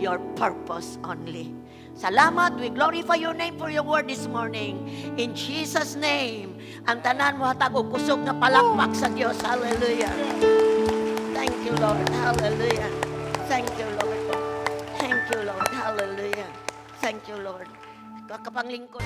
your purpose only. Salamat. We glorify your name for your word this morning. In Jesus' name, ang tanan mo hatag og kusog nga palakpak sa Dios. Hallelujah. Thank you, Lord. Hallelujah. Thank you, Lord. Thank you, Lord. Hallelujah. Thank you, Lord. Kapanglingkod.